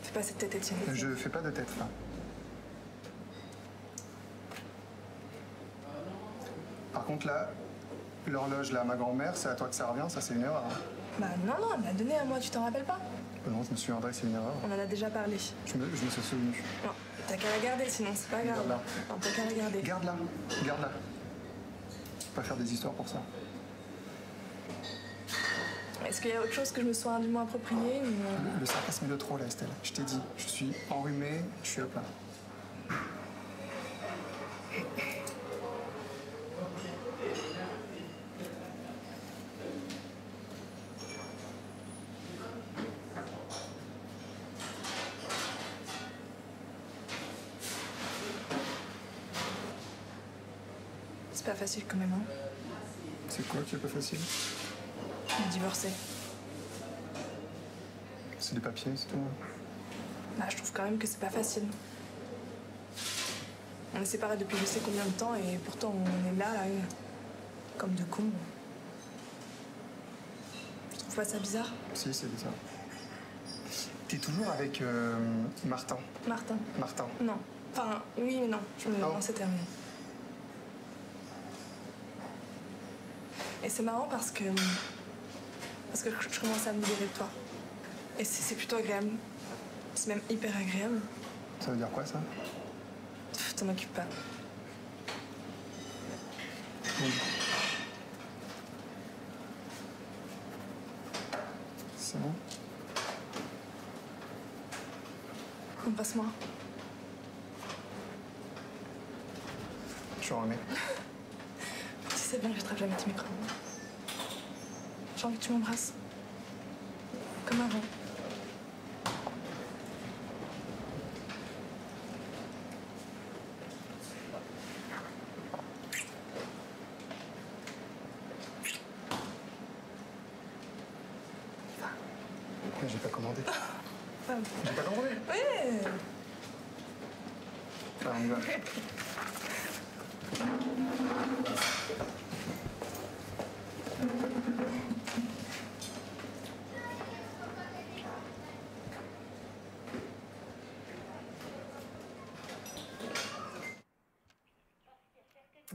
Fais pas cette tête, Étienne. Je fais pas de tête, là. Par contre, là, l'horloge, là, ma grand-mère, c'est à toi que ça revient, ça, c'est une erreur. Hein. Bah non, elle me l'a donné à moi, tu t'en rappelles pas? Non, je me souviendrai que c'est une erreur. On en a déjà parlé. Je me suis souvenu. Non, t'as qu'à la garder, sinon c'est pas grave. Garde-la. Non, t'as qu'à la garder. Garde-la. Pas faire des histoires pour ça. Est-ce qu'il y a autre chose que je me sois indûment appropriée ou... Le sarcasme est de trop, là, Estelle. Je t'ai dit, je suis enrhumé, je suis à plat. C'est pas facile quand même, hein. C'est quoi qui est pas facile? De divorcer. C'est des papiers, c'est tout. Bah, je trouve quand même que c'est pas facile. On est séparés depuis je sais combien de temps et pourtant on est là, comme deux cons. Tu trouves pas ça bizarre? Si, c'est bizarre. T'es toujours avec Martin? Martin? Non. Enfin, oui mais non. Non, c'est terminé. Et c'est marrant parce que je commence à me libérer de toi. Et c'est plutôt agréable. C'est même hyper agréable. Ça veut dire quoi, ça? T'en occupes pas. Oui. C'est bon? Embrasse-moi. Je remets. Tu sais bien que j'attrape jamais tes micros. J'ai envie que tu m'embrasses. Comme avant. Mais j'ai pas commandé. Ah. J'ai pas commandé. Ouais. Enfin, on y va.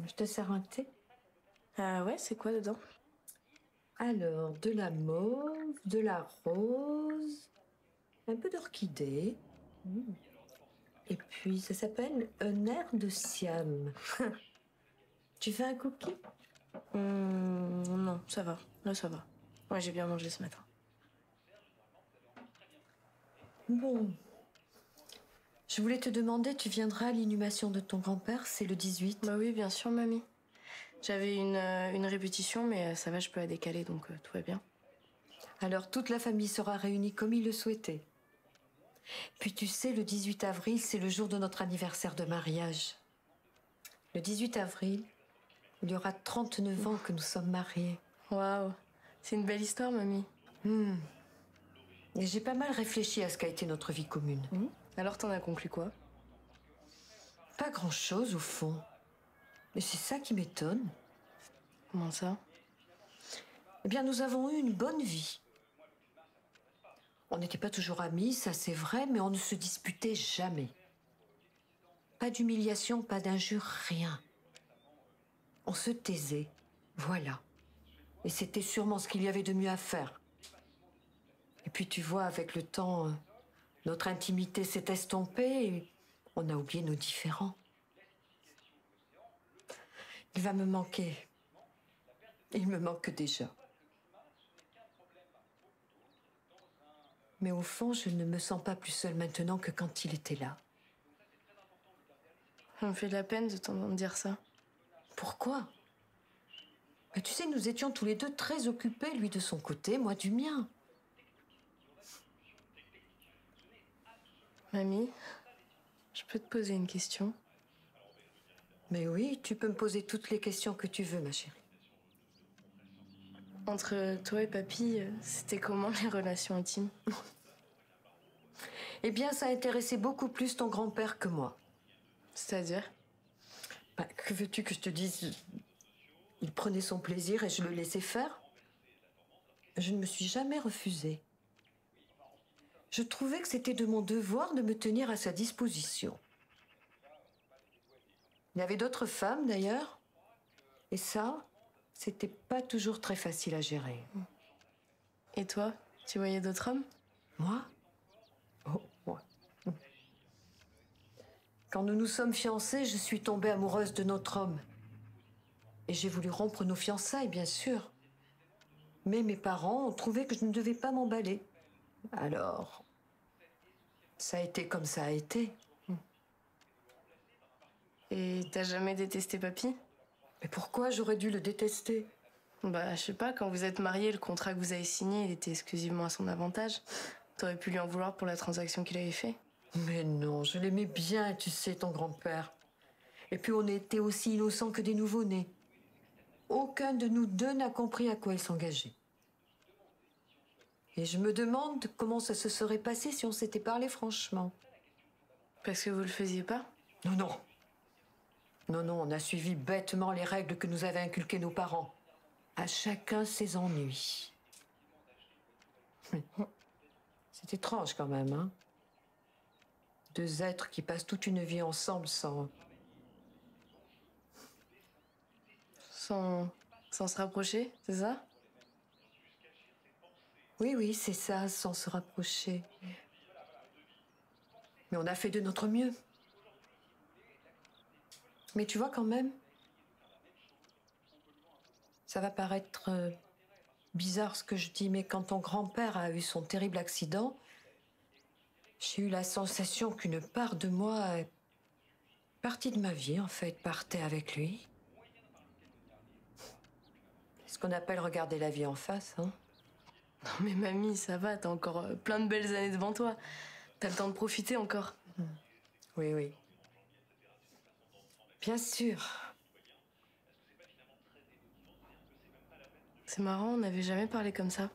Je te sers un thé? Ah ouais, c'est quoi dedans? Alors, de la mauve, de la rose, un peu d'orchidée. Et puis, ça s'appelle un air de Siam. Tu fais un cookie? Non, ça va. Là, ça va. Ouais, j'ai bien mangé ce matin. Bon. Je voulais te demander, tu viendras à l'inhumation de ton grand-père, c'est le 18? Bah oui, bien sûr, mamie. J'avais une répétition, mais ça va, je peux la décaler, donc tout va bien. Alors, toute la famille sera réunie comme il le souhaitait. Puis tu sais, le 18 avril, c'est le jour de notre anniversaire de mariage. Le 18 avril, il y aura 39 ans que nous sommes mariés. Waouh, c'est une belle histoire, mamie. Et j'ai pas mal réfléchi à ce qu'a été notre vie commune. Alors t'en as conclu quoi? Pas grand-chose, au fond. Mais c'est ça qui m'étonne. Comment ça? Eh bien, nous avons eu une bonne vie. On n'était pas toujours amis, ça c'est vrai, mais on ne se disputait jamais. Pas d'humiliation, pas d'injures, rien. On se taisait, voilà. Et c'était sûrement ce qu'il y avait de mieux à faire. Et puis tu vois, avec le temps, notre intimité s'est estompée et on a oublié nos différends. Il va me manquer. Il me manque déjà. Mais au fond, je ne me sens pas plus seule maintenant que quand il était là. Ça me fait de la peine de t'entendre dire ça. Pourquoi? Mais tu sais, nous étions tous les deux très occupés, lui de son côté, moi du mien. Mamie, je peux te poser une question? Mais oui, tu peux me poser toutes les questions que tu veux, ma chérie. Entre toi et papy, c'était comment les relations intimes? Eh bien, ça intéressait beaucoup plus ton grand-père que moi. C'est-à-dire? Que veux-tu que je te dise? Il prenait son plaisir et je le laissais faire. Je ne me suis jamais refusée. Je trouvais que c'était de mon devoir de me tenir à sa disposition. Il y avait d'autres femmes, d'ailleurs. Et ça, c'était pas toujours très facile à gérer. Et toi, tu voyais d'autres hommes? Moi? Oh, moi. Quand nous nous sommes fiancés, je suis tombée amoureuse de notre homme. Et j'ai voulu rompre nos fiançailles, bien sûr. Mais mes parents ont trouvé que je ne devais pas m'emballer. Alors, ça a été comme ça a été. Et t'as jamais détesté papy? Mais pourquoi j'aurais dû le détester? Bah, je sais pas, quand vous êtes mariés, le contrat que vous avez signé, il était exclusivement à son avantage. T'aurais pu lui en vouloir pour la transaction qu'il avait fait. Mais non, je l'aimais bien, tu sais, ton grand-père. Et puis on était aussi innocents que des nouveau-nés. Aucun de nous deux n'a compris à quoi il s'engageait. Et je me demande comment ça se serait passé si on s'était parlé franchement. Parce que vous le faisiez pas? Non, non. Non, non, on a suivi bêtement les règles que nous avaient inculquées nos parents. À chacun ses ennuis. C'est étrange quand même, hein? Deux êtres qui passent toute une vie ensemble sans se rapprocher, c'est ça? Oui, oui, c'est ça, sans se rapprocher. Mais on a fait de notre mieux. Mais tu vois quand même, ça va paraître bizarre ce que je dis, mais quand ton grand-père a eu son terrible accident, j'ai eu la sensation qu'une part de moi partie de ma vie, en fait, partait avec lui. C'est ce qu'on appelle regarder la vie en face, hein. Non mais mamie, ça va, t'as encore plein de belles années devant toi. T'as le temps de profiter encore. Oui, oui. Bien sûr. C'est marrant, on n'avait jamais parlé comme ça.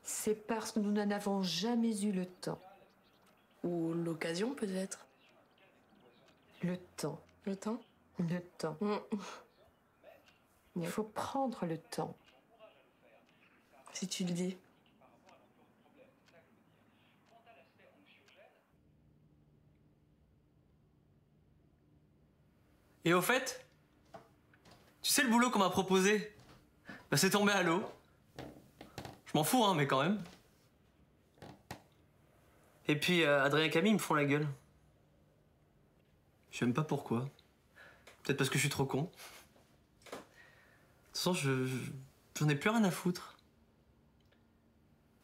C'est parce que nous n'en avons jamais eu le temps. Ou l'occasion, peut-être. Le temps. Le temps? Le temps. Il faut prendre le temps. Si tu le dis. Et au fait, tu sais le boulot qu'on m'a proposé? Bah, c'est tombé à l'eau. Je m'en fous, hein, mais quand même. Et puis, Adrien et Camille me font la gueule. Je sais même pas pourquoi. Peut-être parce que je suis trop con. De toute façon, j'en ai plus rien à foutre.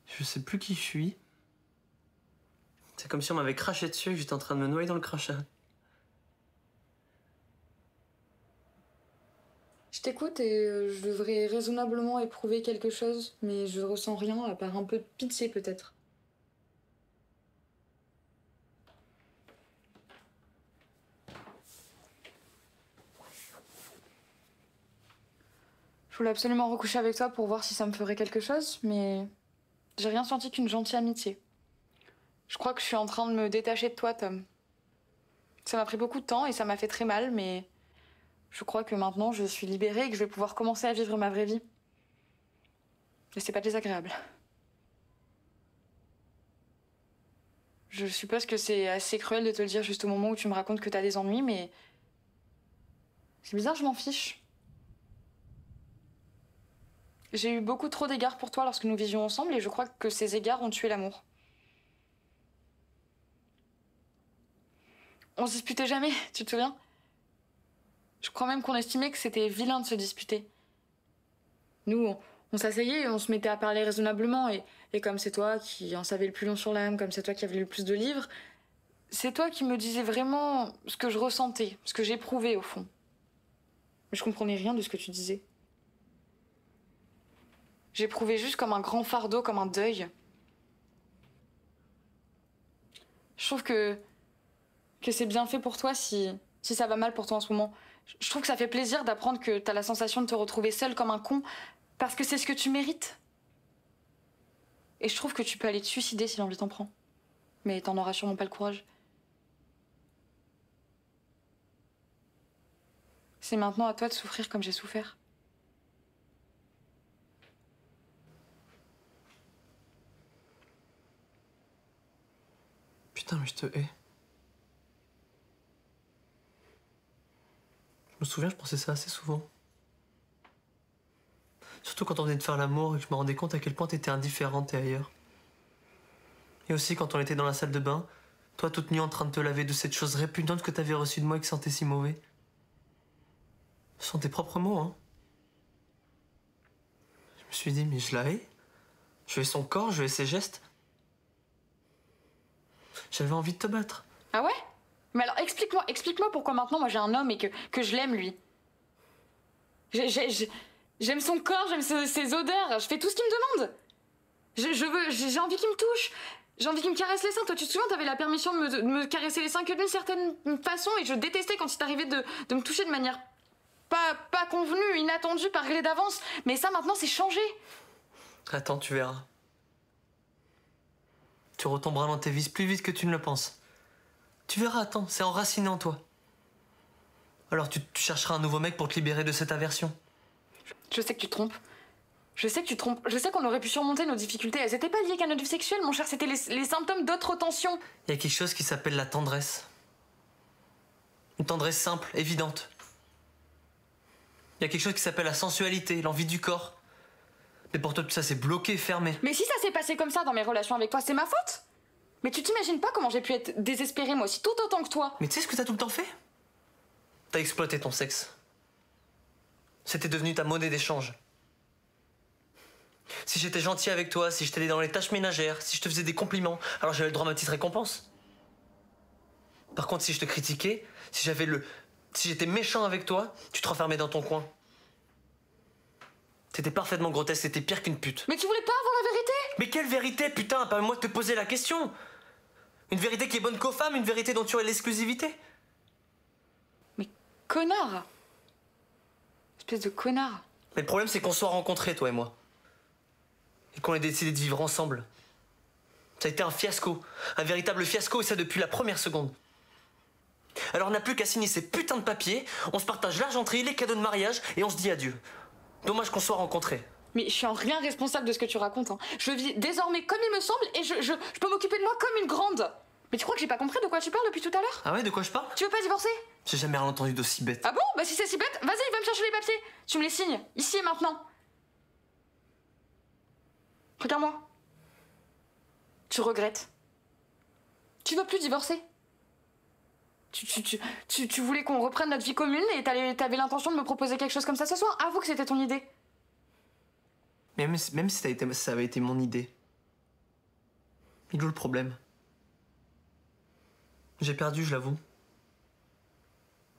Je sais plus qui je suis. C'est comme si on m'avait craché dessus et que j'étais en train de me noyer dans le crachat. Je t'écoute et je devrais raisonnablement éprouver quelque chose, mais je ressens rien à part un peu de pitié peut-être. Je voulais absolument recoucher avec toi pour voir si ça me ferait quelque chose, mais j'ai rien senti qu'une gentille amitié. Je crois que je suis en train de me détacher de toi, Tom. Ça m'a pris beaucoup de temps et ça m'a fait très mal, mais je crois que maintenant je suis libérée et que je vais pouvoir commencer à vivre ma vraie vie. Et c'est pas désagréable. Je suppose que c'est assez cruel de te le dire juste au moment où tu me racontes que t'as des ennuis, mais c'est bizarre, je m'en fiche. J'ai eu beaucoup trop d'égards pour toi lorsque nous vivions ensemble et je crois que ces égards ont tué l'amour. On se disputait jamais, tu te souviens? Je crois même qu'on estimait que c'était vilain de se disputer. Nous, on s'asseyait et on se mettait à parler raisonnablement et comme c'est toi qui en savais le plus long sur l'âme, comme c'est toi qui avais lu le plus de livres, c'est toi qui me disais vraiment ce que je ressentais, ce que j'éprouvais au fond. Mais je comprenais rien de ce que tu disais. J'éprouvais juste comme un grand fardeau, comme un deuil. Je trouve que c'est bien fait pour toi si ça va mal pour toi en ce moment. Je trouve que ça fait plaisir d'apprendre que t'as la sensation de te retrouver seule comme un con, parce que c'est ce que tu mérites. Et je trouve que tu peux aller te suicider si l'envie t'en prend. Mais t'en auras sûrement pas le courage. C'est maintenant à toi de souffrir comme j'ai souffert. Putain, mais je te hais. Je me souviens, je pensais ça assez souvent. Surtout quand on venait de faire l'amour et que je me rendais compte à quel point t'étais indifférente et ailleurs. Et aussi quand on était dans la salle de bain, toi toute nue en train de te laver de cette chose répugnante que t'avais reçue de moi et qui sentait si mauvais. Ce sont tes propres mots, hein. Je me suis dit, mais je la hais. Je hais son corps, je hais ses gestes. J'avais envie de te battre. Ah ouais? Mais alors explique-moi pourquoi maintenant moi j'ai un homme et que je l'aime lui. J'aime son corps, j'aime ses odeurs, je fais tout ce qu'il me demande. J'ai envie qu'il me touche, j'ai envie qu'il me caresse les seins. Toi tu te souviens, t'avais la permission de me caresser les seins que d'une certaine façon et je détestais quand il t'arrivait de me toucher de manière pas convenue, inattendue, pas réglée d'avance. Mais ça maintenant c'est changé. Attends, tu verras. Tu retomberas dans tes vices plus vite que tu ne le penses. Tu verras, attends, c'est enraciné en toi. Alors tu chercheras un nouveau mec pour te libérer de cette aversion. Je sais que tu te trompes. Je sais que tu te trompes. Je sais qu'on aurait pu surmonter nos difficultés. Elles étaient pas liées qu'à notre vie sexuelle, mon cher. C'était les symptômes d'autres tensions. Il y a quelque chose qui s'appelle la tendresse. Une tendresse simple, évidente. Il y a quelque chose qui s'appelle la sensualité, l'envie du corps. Mais pour toi, tout ça, c'est bloqué, fermé. Mais si ça s'est passé comme ça dans mes relations avec toi, c'est ma faute. Mais tu t'imagines pas comment j'ai pu être désespérée, moi aussi, tout autant que toi. Mais tu sais ce que t'as tout le temps fait? T'as exploité ton sexe. C'était devenu ta monnaie d'échange. Si j'étais gentil avec toi, si je t'aidais dans les tâches ménagères, si je te faisais des compliments, alors j'avais le droit à ma petite récompense. Par contre, si je te critiquais, si j'étais méchant avec toi, tu te renfermais dans ton coin. C'était parfaitement grotesque, c'était pire qu'une pute. Mais tu voulais pas avoir la vérité? Mais quelle vérité, putain? Pas à moi de te poser la question. Une vérité qui est bonne qu'aux femmes, une vérité dont tu as l'exclusivité. Mais connard! Espèce de connard. Mais le problème, c'est qu'on soit rencontrés, toi et moi. Et qu'on ait décidé de vivre ensemble. Ça a été un fiasco. Un véritable fiasco, et ça depuis la première seconde. Alors on n'a plus qu'à signer ces putains de papiers, on se partage l'argenterie, les cadeaux de mariage, et on se dit adieu. Dommage qu'on soit rencontrés. Mais je suis en rien responsable de ce que tu racontes. Hein. Je vis désormais comme il me semble et je peux m'occuper de moi comme une grande. Mais tu crois que j'ai pas compris de quoi tu parles depuis tout à l'heure? Ah ouais, de quoi je parle? Tu veux pas divorcer? J'ai jamais rien entendu d'aussi bête. Ah bon? Bah si c'est si bête, vas-y, va me chercher les papiers. Tu me les signes, ici et maintenant. Regarde-moi. Tu regrettes. Tu veux plus divorcer. Tu voulais qu'on reprenne notre vie commune et t'avais l'intention de me proposer quelque chose comme ça ce soir. Avoue que c'était ton idée. Mais même si ça avait été mon idée. Il est où le problème? J'ai perdu, je l'avoue.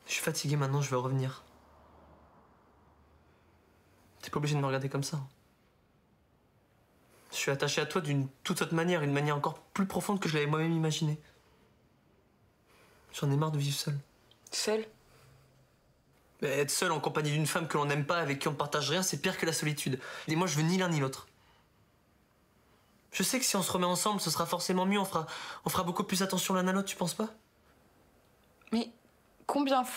Je suis fatigué maintenant, je veux revenir. T'es pas obligé de me regarder comme ça. Je suis attaché à toi d'une toute autre manière, une manière encore plus profonde que je l'avais moi-même imaginée. J'en ai marre de vivre seul. Seul? Mais être seul en compagnie d'une femme que l'on n'aime pas, avec qui on ne partage rien, c'est pire que la solitude. Et moi, je veux ni l'un ni l'autre. Je sais que si on se remet ensemble, ce sera forcément mieux. On fera beaucoup plus attention l'un à l'autre, tu penses pas? Mais combien de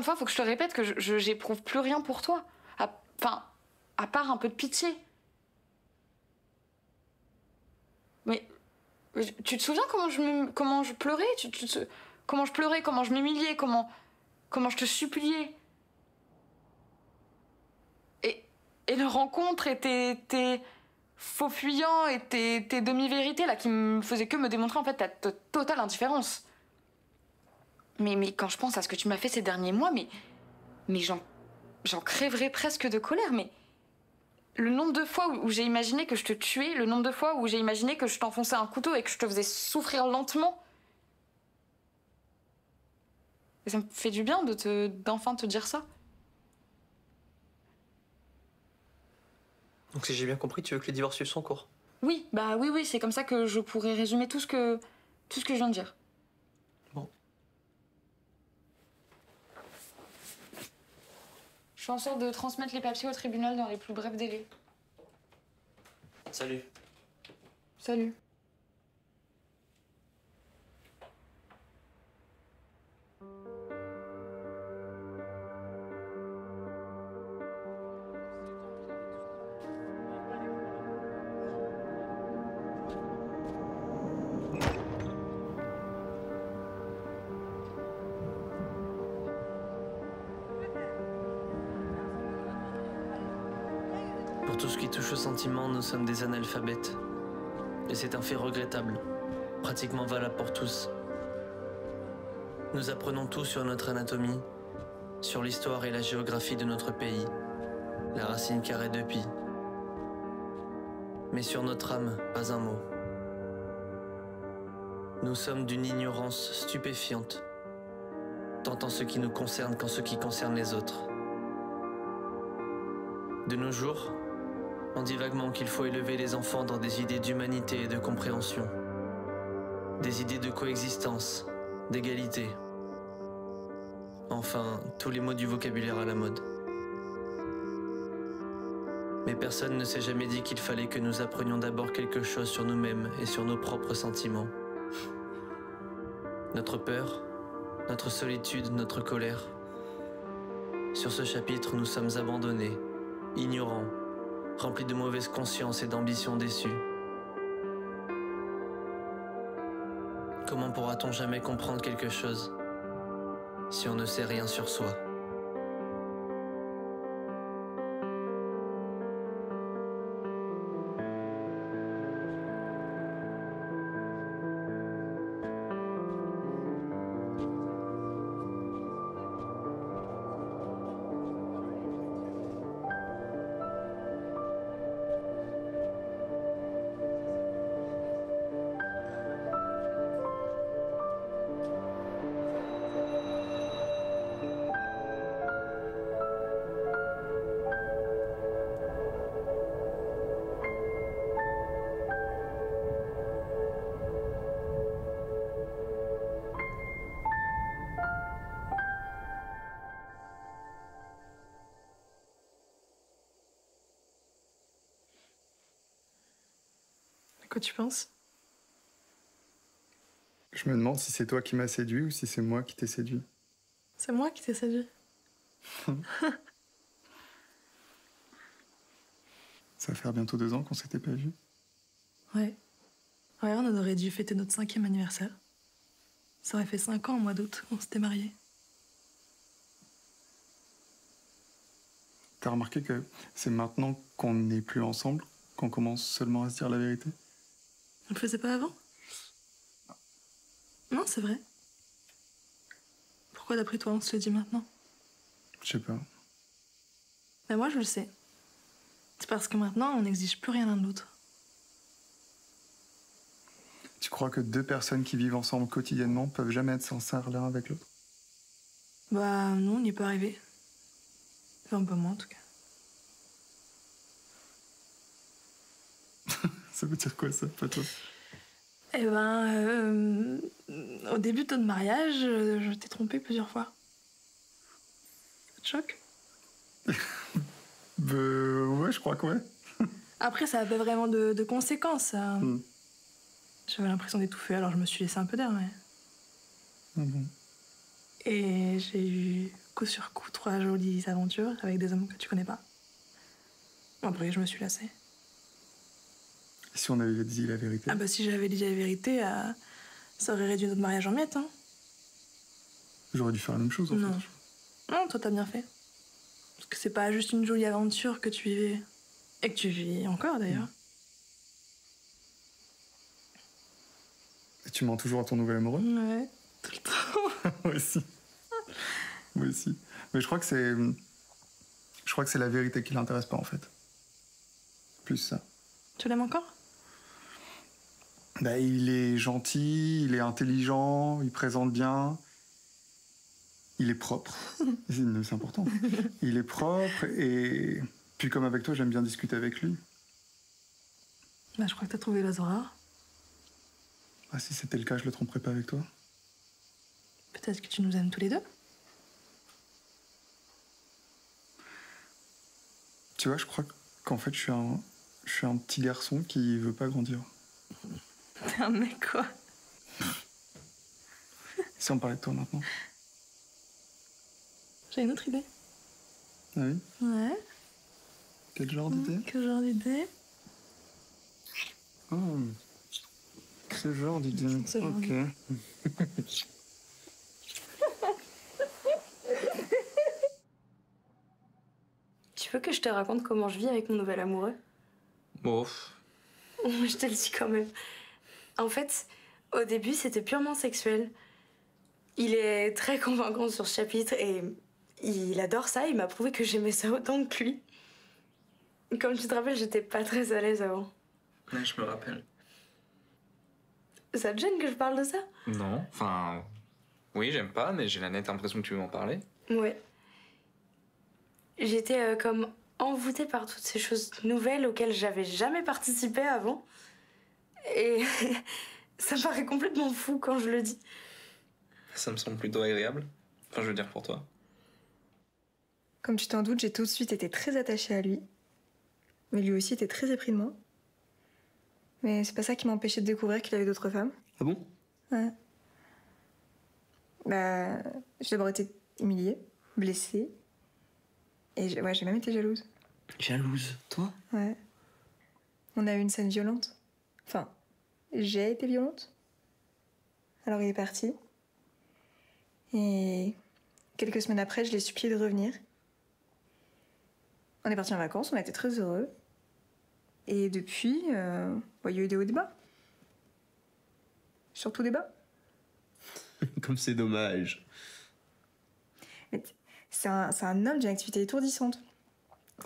fois faut que je te répète que j'éprouve plus rien pour toi? À part un peu de pitié. Mais tu te souviens comment je pleurais? Comment je pleurais, comment je m'humiliais, comment je te suppliais? Et la rencontre et tes faux fuyants et tes demi-vérités là qui me faisaient que me démontrer en fait ta totale indifférence. Mais quand je pense à ce que tu m'as fait ces derniers mois, mais j'en crèverais presque de colère, mais le nombre de fois où j'ai imaginé que je te tuais, le nombre de fois où j'ai imaginé que je t'enfonçais un couteau et que je te faisais souffrir lentement. Et ça me fait du bien d'enfin te dire ça. Donc si j'ai bien compris, tu veux que les divorces suivent son cours? Oui, oui, c'est comme ça que je pourrais résumer tout ce que je viens de dire. Bon. Je fais en sorte de transmettre les papiers au tribunal dans les plus brefs délais. Salut. Salut. Pour tout ce qui touche aux sentiments, nous sommes des analphabètes. Et c'est un fait regrettable, pratiquement valable pour tous. Nous apprenons tout sur notre anatomie, sur l'histoire et la géographie de notre pays, la racine carrée de pi. Mais sur notre âme, pas un mot. Nous sommes d'une ignorance stupéfiante, tant en ce qui nous concerne qu'en ce qui concerne les autres. De nos jours, on dit vaguement qu'il faut élever les enfants dans des idées d'humanité et de compréhension. Des idées de coexistence, d'égalité. Enfin, tous les mots du vocabulaire à la mode. Mais personne ne s'est jamais dit qu'il fallait que nous apprenions d'abord quelque chose sur nous-mêmes et sur nos propres sentiments. Notre peur, notre solitude, notre colère. Sur ce chapitre, nous sommes abandonnés, ignorants, remplis de mauvaise conscience et d'ambitions déçues. Comment pourra-t-on jamais comprendre quelque chose si on ne sait rien sur soi ? Quoi tu penses? Je me demande si c'est toi qui m'as séduit ou si c'est moi qui t'ai séduit. C'est moi qui t'ai séduit. Ça va faire bientôt 2 ans qu'on s'était pas vus. Ouais. Ouais, on aurait dû fêter notre 5e anniversaire. Ça aurait fait 5 ans au mois d'août qu'on s'était mariés. T'as remarqué que c'est maintenant qu'on n'est plus ensemble qu'on commence seulement à se dire la vérité? On le faisait pas avant? Non, c'est vrai. Pourquoi d'après toi on se le dit maintenant? Je sais pas. Mais moi je le sais. C'est parce que maintenant on n'exige plus rien l'un de l'autre. Tu crois que 2 personnes qui vivent ensemble quotidiennement peuvent jamais être sincères l'un avec l'autre? Bah non, on n'y est pas arrivé. Enfin, pas moi en tout cas. Ça veut dire quoi ça, pas toi? Eh ben, au début de notre mariage, je t'ai trompé plusieurs fois. Ça te choque? Ouais, je crois que ouais. Après, ça n'a pas vraiment de conséquences. J'avais l'impression d'étouffer, alors je me suis laissé un peu d'air, mais... Bon. Et j'ai eu coup sur coup 3 jolies aventures avec des hommes que tu connais pas. Après, je me suis lassée. Et si on avait dit la vérité? Ah bah si j'avais dit la vérité, ça aurait réduit notre mariage en miettes, hein. J'aurais dû faire la même chose en Non. fait. Non, toi t'as bien fait. Parce que c'est pas juste une jolie aventure que tu vivais. Et que tu vis encore d'ailleurs. Et tu mens toujours à ton nouvel amoureux? Ouais, tout le temps. Moi aussi. Moi aussi. Mais je crois que c'est la vérité qui l'intéresse pas en fait. Plus ça. Tu l'aimes encore? Bah, il est gentil, il est intelligent, il présente bien. Il est propre. C'est important. Il est propre et... Puis comme avec toi, j'aime bien discuter avec lui. Bah je crois que t'as trouvé l'oiseau rare. Ah, si c'était le cas, je le tromperais pas avec toi. Peut-être que tu nous aimes tous les deux? Tu vois, je crois qu'en fait, je suis un petit garçon qui veut pas grandir. T'es un mec quoi? Si on parlait de toi maintenant. J'ai une autre idée. Ah oui? Ouais. Quel genre d'idée? Quel genre d'idée? Oh. Ce genre d'idée. Ce genre Ok. Tu veux que je te raconte comment je vis avec mon nouvel amoureux? Bon, Je te le dis quand même. En fait, au début, c'était purement sexuel. Il est très convaincant sur ce chapitre et il adore ça. Il m'a prouvé que j'aimais ça autant que lui. Comme tu te rappelles, j'étais pas très à l'aise avant. Ouais, je me rappelle. Ça te gêne que je parle de ça? Non, enfin... Oui, j'aime pas, mais j'ai la nette impression que tu veux m'en parler. Ouais. J'étais comme envoûtée par toutes ces choses nouvelles auxquelles j'avais jamais participé avant. Et ça me paraît complètement fou quand je le dis. Ça me semble plutôt agréable. Enfin, je veux dire pour toi. Comme tu t'en doutes, j'ai tout de suite été très attachée à lui. Mais lui aussi était très épris de moi. Mais c'est pas ça qui m'a empêché de découvrir qu'il avait d'autres femmes. Ah bon? Ouais. Bah, j'ai d'abord été humiliée, blessée. Et j'ai même été jalouse. Jalouse, toi? Ouais. On a eu une scène violente. Enfin, j'ai été violente. Alors il est parti. Et quelques semaines après, je l'ai supplié de revenir. On est partis en vacances, on a été très heureux. Et depuis, il y a eu des hauts et des bas. Surtout des bas. Comme c'est dommage. Mais c'est un homme d'une activité étourdissante.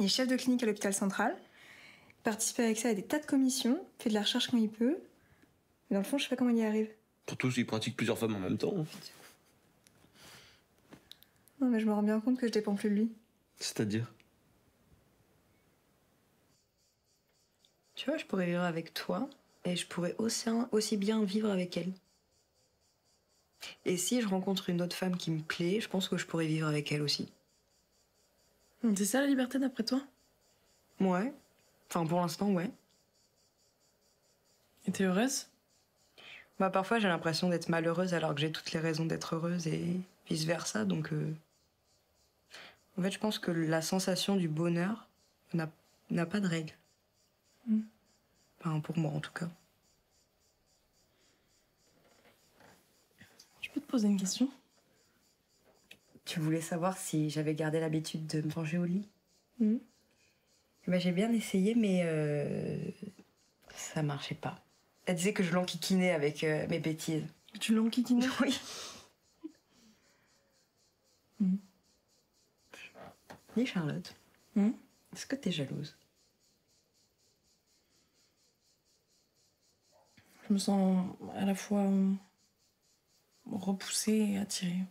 Il est chef de clinique à l'hôpital central. Il participe avec ça à des tas de commissions, fait de la recherche quand il peut. Mais dans le fond, je sais pas comment il y arrive. Surtout s'il pratique plusieurs femmes en même temps. Non, mais je me rends bien compte que je dépends plus de lui. C'est-à-dire? Tu vois, je pourrais vivre avec toi et je pourrais aussi bien vivre avec elle. Et si je rencontre une autre femme qui me plaît, je pense que je pourrais vivre avec elle aussi. C'est ça la liberté d'après toi? Ouais. Enfin, pour l'instant, ouais. Et t'es heureuse? Bah, parfois, j'ai l'impression d'être malheureuse alors que j'ai toutes les raisons d'être heureuse et vice-versa. Donc, en fait, je pense que la sensation du bonheur n'a pas de règle. Enfin, pour moi, en tout cas. Je peux te poser une question? Tu voulais savoir si j'avais gardé l'habitude de me ranger au lit? Bah, j'ai bien essayé, mais ça marchait pas. Elle disait que je l'enquiquinais avec mes bêtises. Tu l'enquiquinais? Oui. Dis Charlotte, est-ce que t'es jalouse? Je me sens à la fois repoussée et attirée.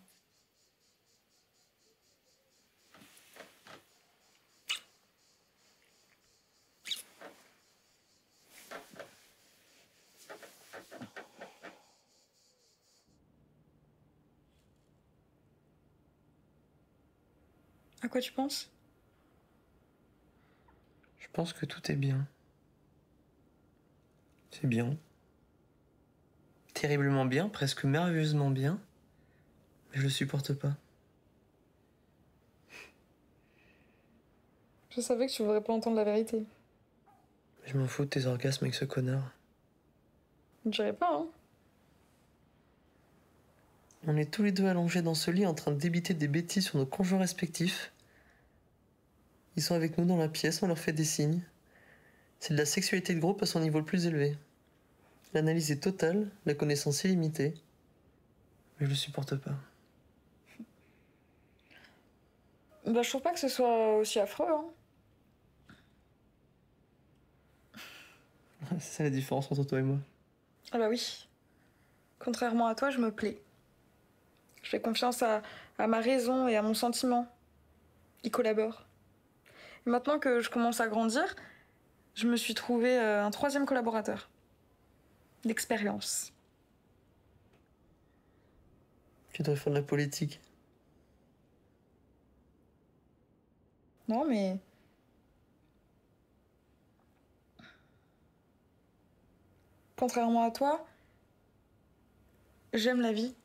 À quoi tu penses? Je pense que tout est bien. C'est bien. Terriblement bien, presque merveilleusement bien. Mais je le supporte pas. Je savais que tu voudrais pas entendre la vérité. Je m'en fous de tes orgasmes avec ce connard. Je dirais pas, hein. On est tous les deux allongés dans ce lit en train de débiter des bêtises sur nos conjoints respectifs. Ils sont avec nous dans la pièce, on leur fait des signes. C'est de la sexualité de groupe à son niveau le plus élevé. L'analyse est totale, la connaissance illimitée. Mais je le supporte pas. Bah, je trouve pas que ce soit aussi affreux, hein. C'est ça la différence entre toi et moi. Ah bah oui. Contrairement à toi, je me plais. Je fais confiance à ma raison et à mon sentiment. Ils collaborent. Et maintenant que je commence à grandir, je me suis trouvé un troisième collaborateur. D'expérience. Tu devrais faire de la politique. Non, mais... Contrairement à toi, j'aime la vie.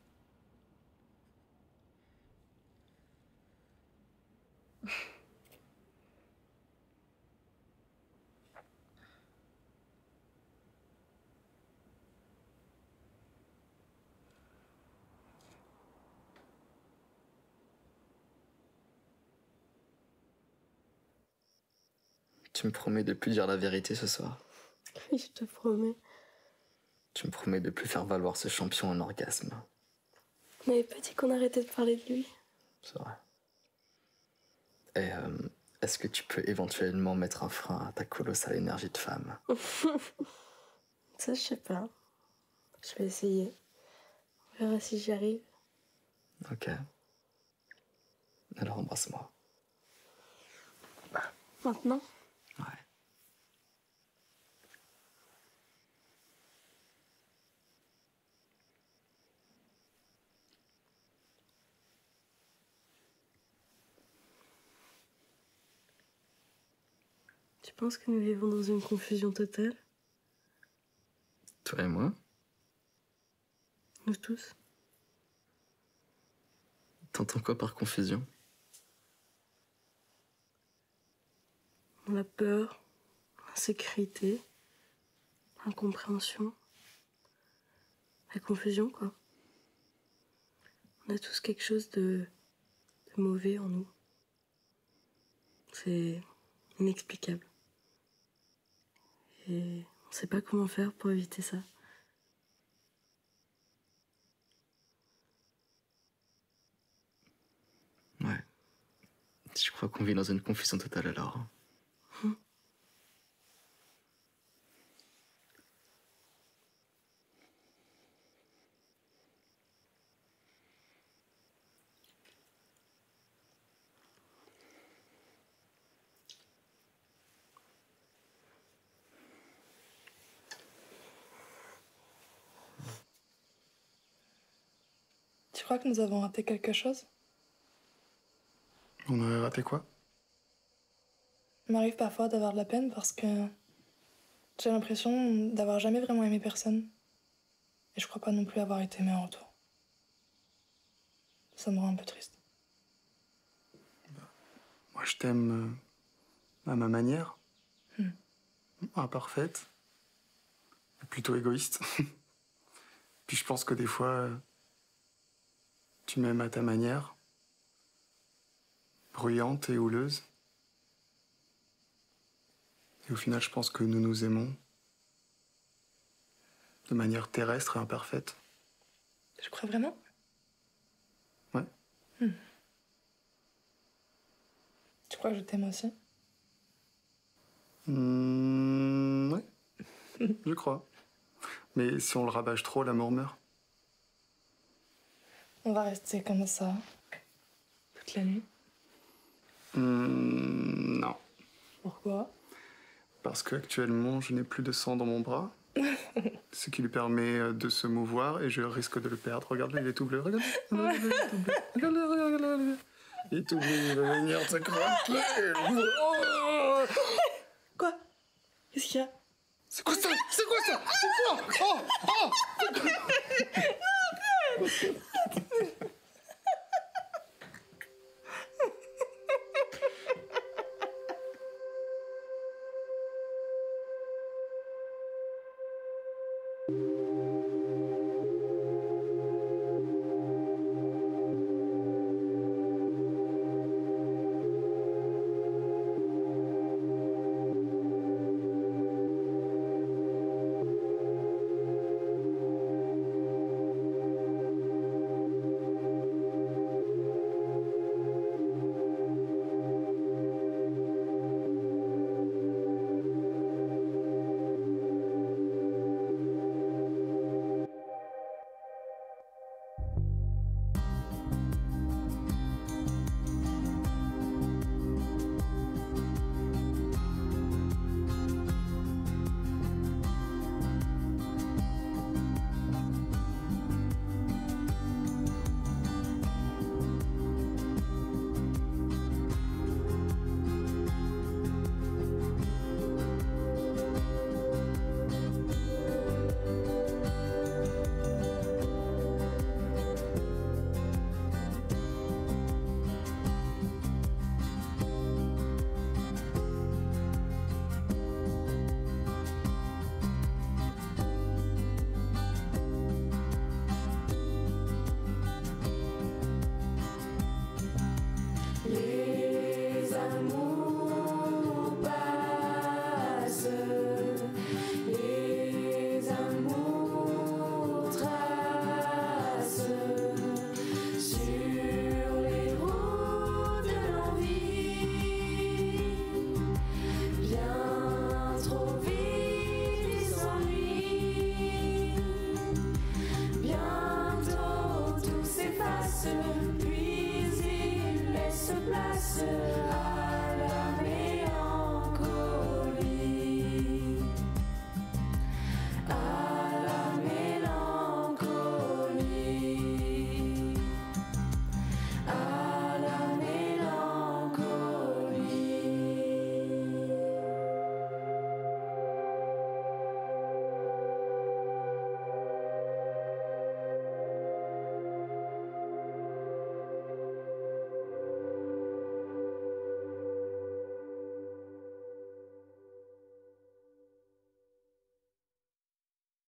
Tu me promets de plus dire la vérité ce soir. Oui, je te promets. Tu me promets de plus faire valoir ce champion en orgasme. On n'avait pas dit qu'on arrêtait de parler de lui. C'est vrai. Et est-ce que tu peux éventuellement mettre un frein à ta colossale énergie de femme? Ça, je sais pas. Je vais essayer. On verra si j'y arrive. Ok. Alors embrasse-moi. Maintenant? Ouais. Tu penses que nous vivons dans une confusion totale? Toi et moi? Nous tous? T'entends quoi par confusion? La peur, l'insécurité, l'incompréhension, la confusion, quoi. On a tous quelque chose de mauvais en nous. C'est inexplicable. Et on sait pas comment faire pour éviter ça. Ouais. Je crois qu'on vit dans une confusion totale alors. Tu crois que nous avons raté quelque chose? On aurait raté quoi? Il m'arrive parfois d'avoir de la peine parce que J'ai l'impression d'avoir jamais vraiment aimé personne. Et je crois pas non plus avoir été aimée en retour. Ça me rend un peu triste. Moi, je t'aime à ma manière. Imparfaite. Plutôt égoïste. Puis je pense que des fois, tu m'aimes à ta manière. Bruyante et houleuse. Et au final, je pense que nous nous aimons de manière terrestre et imparfaite. Je crois vraiment? Ouais. Tu crois que je t'aime aussi? Ouais. Je crois. Mais si on le rabâche trop, la mort meurt. On va rester comme ça toute la nuit. Non. Pourquoi? Parce qu'actuellement, je n'ai plus de sang dans mon bras. Ce qui lui permet de se mouvoir et je risque de le perdre. Regarde-le, il est tout bleu. Regarde. Regarde-le, il est tout bleu. Regarde-le, regarde-le, regarde-le. Il est tout bleu, il va venir te croquer. Quoi? Qu'est-ce qu'il y a? C'est quoi ça? C'est quoi ça? C'est quoi? Oh! Oh! Non,